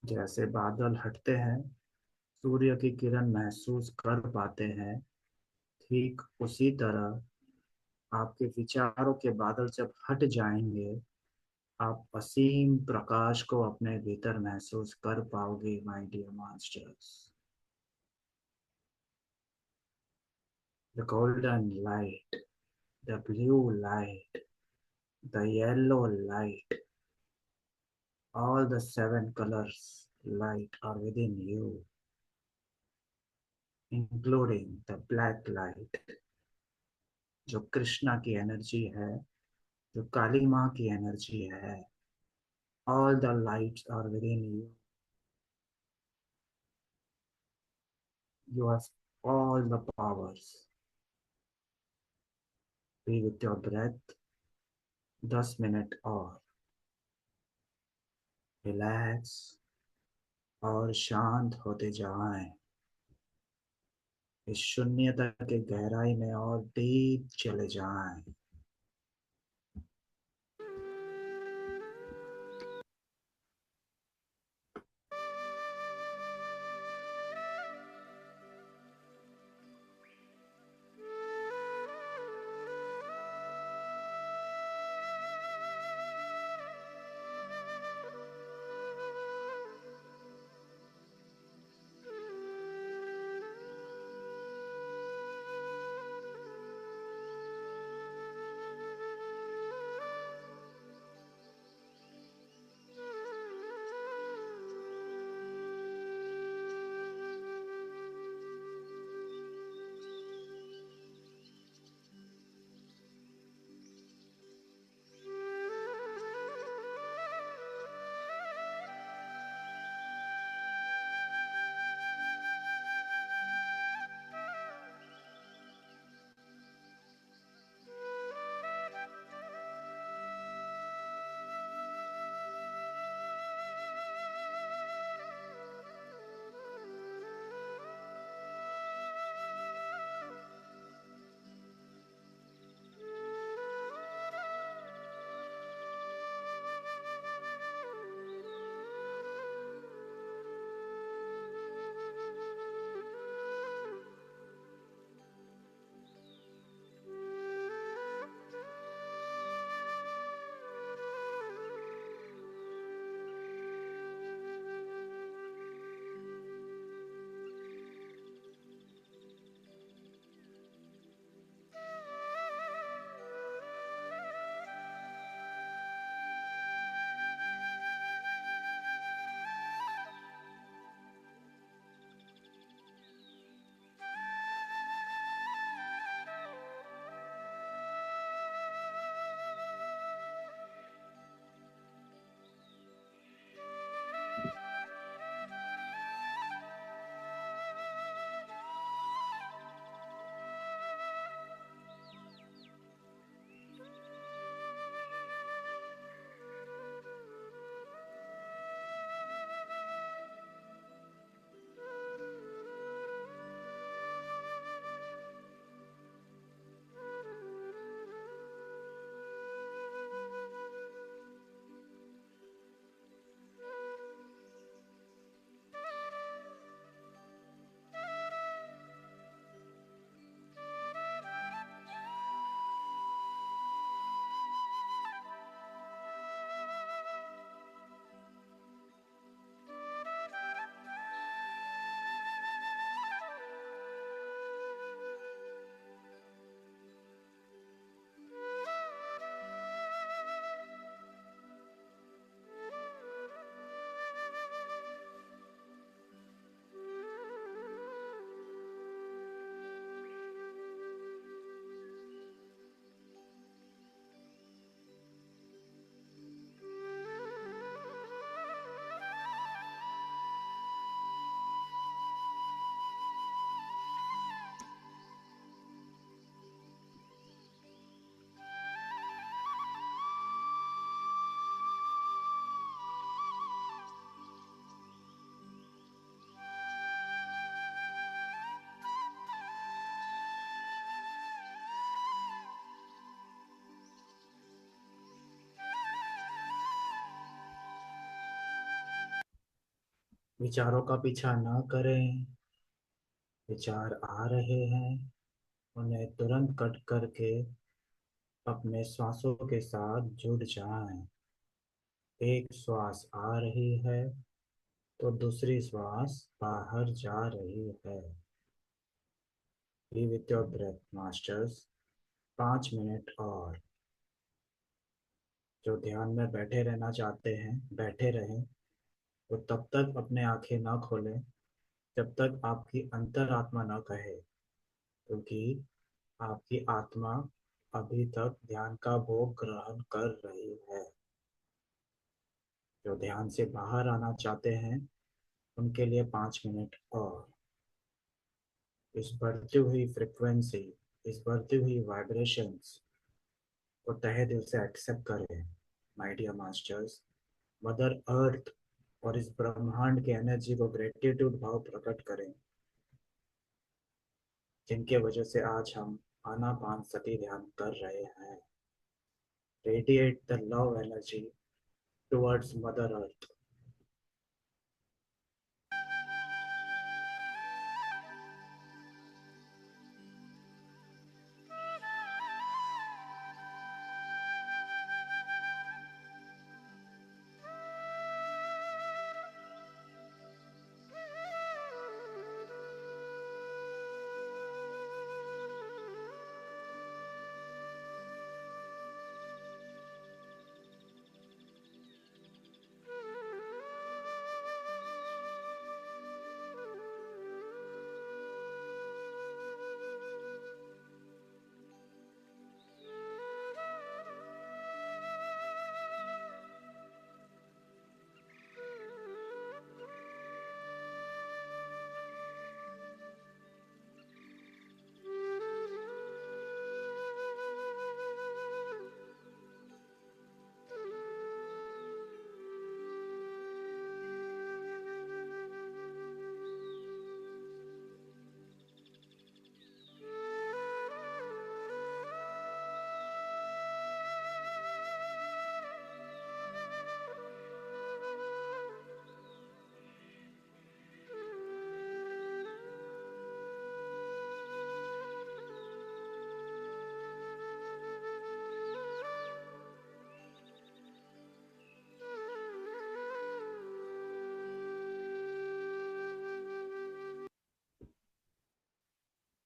S1: जैसे बादल हटते हैं, सूर्य की किरण महसूस कर पाते हैं, ठीक उसी तरह आपके विचारों के बादल जब हट जाएंगे, आप असीम प्रकाश को अपने भीतर महसूस कर पाओगे my dear masters. The golden light, the blue light, the yellow light, all the seven colors light are within you, including the black light, जो कृष्णा की एनर्जी है, जो काली माँ की एनर्जी है। All the lights are within you. You have all the powers. Be with your breath 10 minute और रिलैक्स और शांत होते जाएं। इस शून्यता के गहराई में और डीप चले जाएं। विचारों का पीछा न करें। विचार आ रहे हैं, उन्हें तुरंत कट करके अपने श्वासों के साथ जुड़ जाएं। एक श्वास आ रही है तो दूसरी श्वास बाहर जा रही है। Be with your breath masters. 5 minute और। जो ध्यान में बैठे रहना चाहते हैं बैठे रहें। वो तब तक अपने आंखें ना खोलें जब तक आपकी अंतरात्मा ना कहे, क्योंकि आपकी आत्मा अभी तक ध्यान का भोग ग्रहण कर रही है। जो ध्यान से बाहर आना चाहते हैं उनके लिए 5 मिनट और। इस बढ़ती हुई फ्रिक्वेंसी, इस बढ़ती हुई वाइब्रेशंस को तहे दिल से एक्सेप्ट करें my dear masters. Mother earth और इस ब्रह्मांड के एनर्जी को ग्रेटिट्यूड भाव प्रकट करें, जिनके वजह से आज हम आनापान सती ध्यान कर रहे हैं। Radiate the love energy towards mother earth.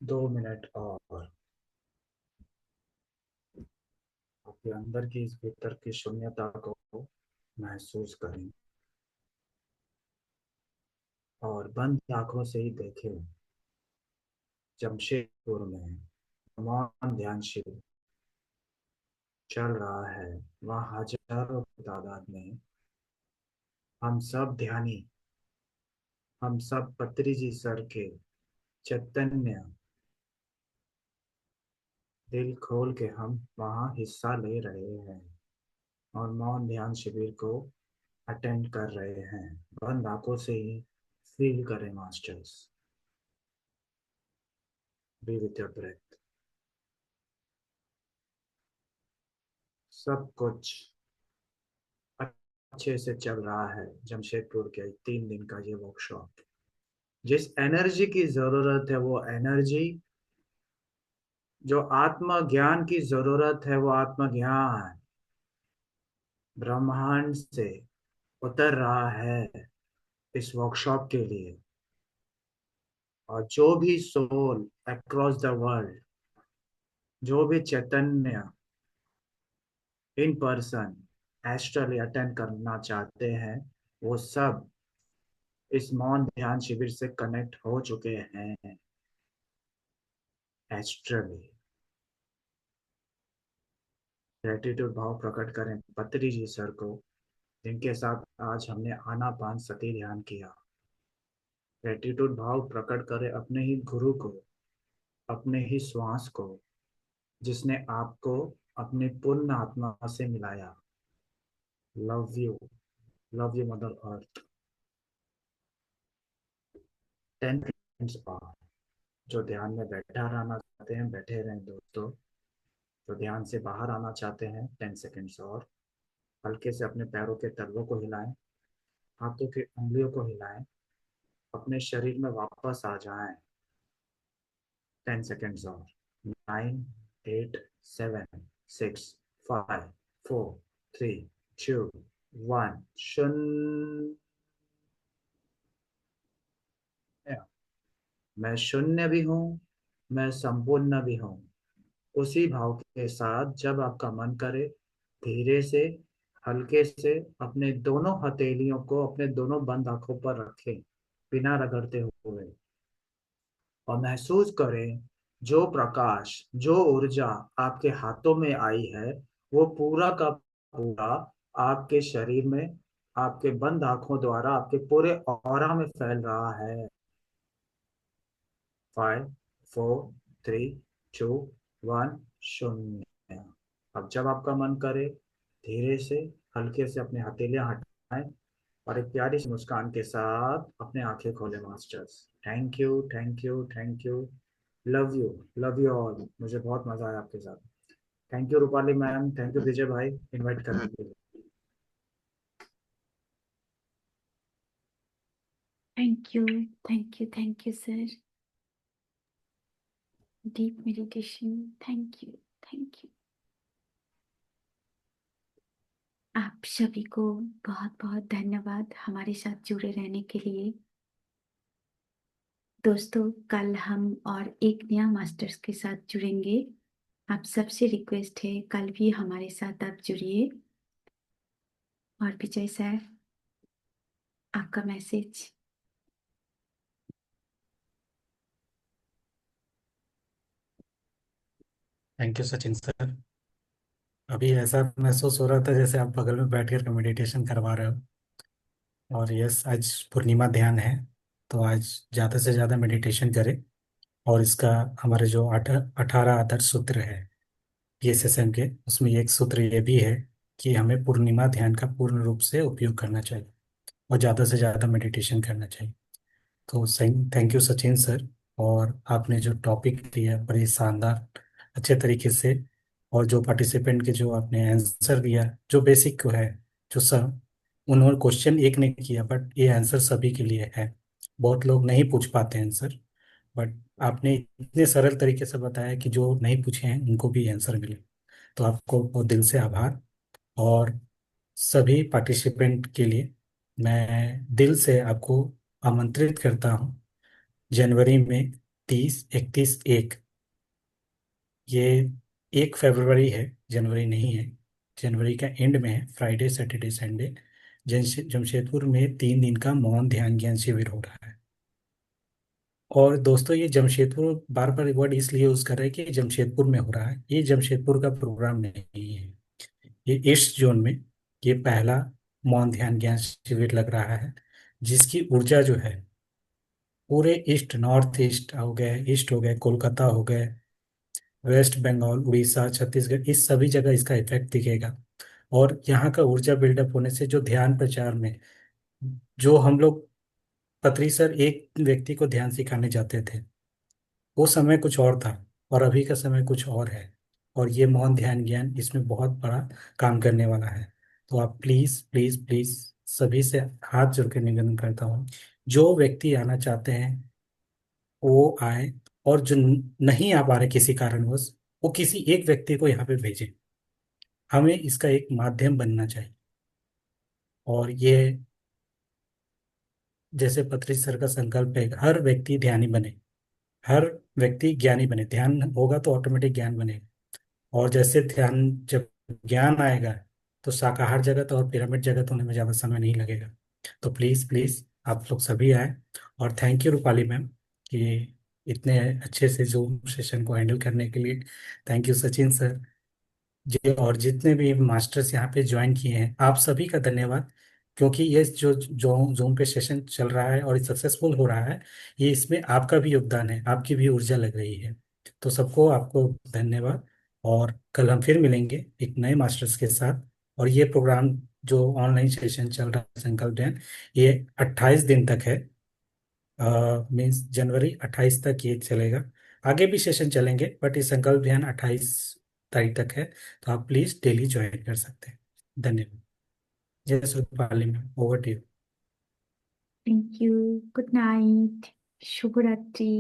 S1: दो मिनट और। आपके अंदर की इस भीतर की शून्यता को महसूस करें और बंद आंखों से ही देखें। जमशेदपुर में मौन ध्यान शिविर चल रहा है। वहाँ हजारों की तादाद में हम सब ध्यानी, हम सब पत्री जी सर के चैतन्य दिल खोल के हम वहाँ हिस्सा ले रहे हैं और मौन ध्यान शिविर को अटेंड कर रहे हैं। बंद आंखों से ही फील करें masters. Be with your breath. सब कुछ अच्छे से चल रहा है। जमशेदपुर के 3 दिन का ये वर्कशॉप, जिस एनर्जी की जरूरत है वो एनर्जी, जो आत्म ज्ञान की जरूरत है वो आत्म ज्ञान ब्रह्मांड से उतर रहा है इस वर्कशॉप के लिए। और जो भी सोल अक्रॉस द वर्ल्ड, जो भी चैतन्य इन पर्सन एस्ट्रली अटेंड करना चाहते हैं, वो सब इस मौन ध्यान शिविर से कनेक्ट हो चुके हैं एस्ट्रली। ग्रेटिट्यूड भाव प्रकट करें पत्री जी सर को, जिनके साथ आज हमने आनापान सती ध्यान किया। ग्रेटिट्यूड भाव प्रकट करें अपने ही गुरु को, अपने ही श्वास को, जिसने आपको अपनी पूर्ण आत्मा से मिलाया। Love you, love you mother earth. 10 और। जो ध्यान में बैठा रहना चाहते हैं बैठे रहें दोस्तों। जो ध्यान से बाहर आना चाहते हैं 10 सेकेंड्स और। हल्के से अपने पैरों के तलवों को हिलाएं, हाथों की उंगलियों को हिलाएं अपने शरीर में वापस आ जाएं। 10 सेकेंड्स और। 9, 8, 7, 6, 5, 4, 3, 2, 1 शून्य। मैं शून्य भी हूँ, मैं संपूर्ण भी हूँ। उसी भाव के साथ जब आपका मन करे, धीरे से, हल्के से अपने दोनों हथेलियों को अपने दोनों बंद आंखों पर रखें, बिना रगड़ते हुए, और महसूस करें जो प्रकाश, जो ऊर्जा आपके हाथों में आई है, वो पूरा का पूरा आपके शरीर में, आपके बंद आंखों द्वारा आपके पूरे ऑरा में फैल रहा है। 5, 4, 3, 2, 1 शून्य। अब जब आपका मन करे, धीरे से, हल्के से अपने हथेलियां हटाएं और एक प्यारी सी मुस्कान के साथ अपने आंखें खोले masters. Thank you, thank you, thank you. Love you, love you all. मुझे बहुत मजा आया आपके साथ। Thank you Rupali ma'am, thank you Vijay भाई इनवाइट करने के लिए।
S4: Thank you, thank you, thank you sir. Deep meditation, thank you, thank you. आप सभी को बहुत बहुत धन्यवाद हमारे साथ जुड़े रहने के लिए। दोस्तों, कल हम और एक नया मास्टर्स के साथ जुड़ेंगे। आप सबसे रिक्वेस्ट है, कल भी हमारे साथ आप जुड़िए। और विजय सर, आपका message.
S5: Thank you Sachin sir. अभी ऐसा महसूस हो रहा था जैसे आप बगल में बैठ कर मेडिटेशन करवा रहे हो। और यस, आज पूर्णिमा ध्यान है, तो आज ज़्यादा से ज़्यादा मेडिटेशन करें। और इसका हमारे जो 18 आदर्श सूत्र है PSSM के, उसमें एक सूत्र ये भी है कि हमें पूर्णिमा ध्यान का पूर्ण रूप से उपयोग करना चाहिए और ज़्यादा से ज़्यादा मेडिटेशन करना चाहिए। तो थैंक यू सचिन सर। और आपने जो टॉपिक दिया बड़ी शानदार अच्छे तरीके से, और जो पार्टिसिपेंट के जो आपने आंसर दिया जो बेसिक है, जो सब उन्होंने क्वेश्चन एक ने किया बट ये आंसर सभी के लिए है। बहुत लोग नहीं पूछ पाते आंसर, बट आपने इतने सरल तरीके से बताया कि जो नहीं पूछे हैं उनको भी आंसर मिले। तो आपको बहुत दिल से आभार। और सभी पार्टिसिपेंट के लिए मैं दिल से आपको आमंत्रित करता हूँ जनवरी में 30, 31, 1, ये 1 फरवरी है, जनवरी नहीं है। जनवरी का एंड में है, फ्राइडे सैटरडे संडे। जमशेदपुर में 3 दिन का मौन ध्यान ज्ञान शिविर हो रहा है। और दोस्तों, ये जमशेदपुर बार बार वर्ड इसलिए यूज कर रहे हैं कि जमशेदपुर में हो रहा है। ये जमशेदपुर का प्रोग्राम नहीं है, ये ईस्ट जोन में ये पहला मौन ध्यान ज्ञान शिविर लग रहा है, जिसकी ऊर्जा जो है पूरे ईस्ट, नॉर्थ ईस्ट हो गए, ईस्ट हो गए, कोलकाता हो गए, वेस्ट बंगाल, उड़ीसा, छत्तीसगढ़, इस सभी जगह इसका इफेक्ट दिखेगा। और यहाँ का ऊर्जा बिल्डअप होने से जो ध्यान प्रचार में, जो हम लोग पत्री सर एक व्यक्ति को ध्यान सिखाने जाते थे, वो समय कुछ और था और अभी का समय कुछ और है। और ये मौन ध्यान ज्ञान इसमें बहुत बड़ा काम करने वाला है। तो आप प्लीज प्लीज प्लीज सभी से हाथ जोड़ के निवेदन करता हूँ, जो व्यक्ति आना चाहते हैं वो आए, और जो नहीं आ पा रहे किसी कारणवश, वो किसी एक व्यक्ति को यहाँ पे भेजें। हमें इसका एक माध्यम बनना चाहिए। और ये जैसे पत्री सर का संकल्प है, हर व्यक्ति ध्यानी बने, हर व्यक्ति ज्ञानी बने। ध्यान होगा तो ऑटोमेटिक ज्ञान बनेगा। और जैसे ध्यान, जब ज्ञान आएगा तो शाकाहार जगत और पिरामिड जगत होने में ज़्यादा समय नहीं लगेगा। तो प्लीज़ प्लीज़ आप लोग सभी आए। और थैंक यू रूपाली मैम कि इतने अच्छे से जूम सेशन को हैंडल करने के लिए। थैंक यू सचिन सर जी, और जितने भी मास्टर्स यहाँ पे ज्वाइन किए हैं आप सभी का धन्यवाद। क्योंकि ये जो जो जूम पे सेशन चल रहा है और सक्सेसफुल हो रहा है, ये इसमें आपका भी योगदान है, आपकी भी ऊर्जा लग रही है। तो सबको आपको धन्यवाद। और कल हम फिर मिलेंगे एक नए मास्टर्स के साथ। और ये प्रोग्राम जो ऑनलाइन सेशन चल रहा है संकल्प ध्यान, ये 28 दिन तक है। मीन्स जनवरी 28 तक ये चलेगा। आगे भी सेशन चलेंगे बट ये संकल्प ध्यान 28 तारीख तक है। तो आप प्लीज डेली ज्वाइन कर सकते हैं। धन्यवाद। जय श्री पाली में, over to you.
S4: Thank you, good night, शुभ रात्रि।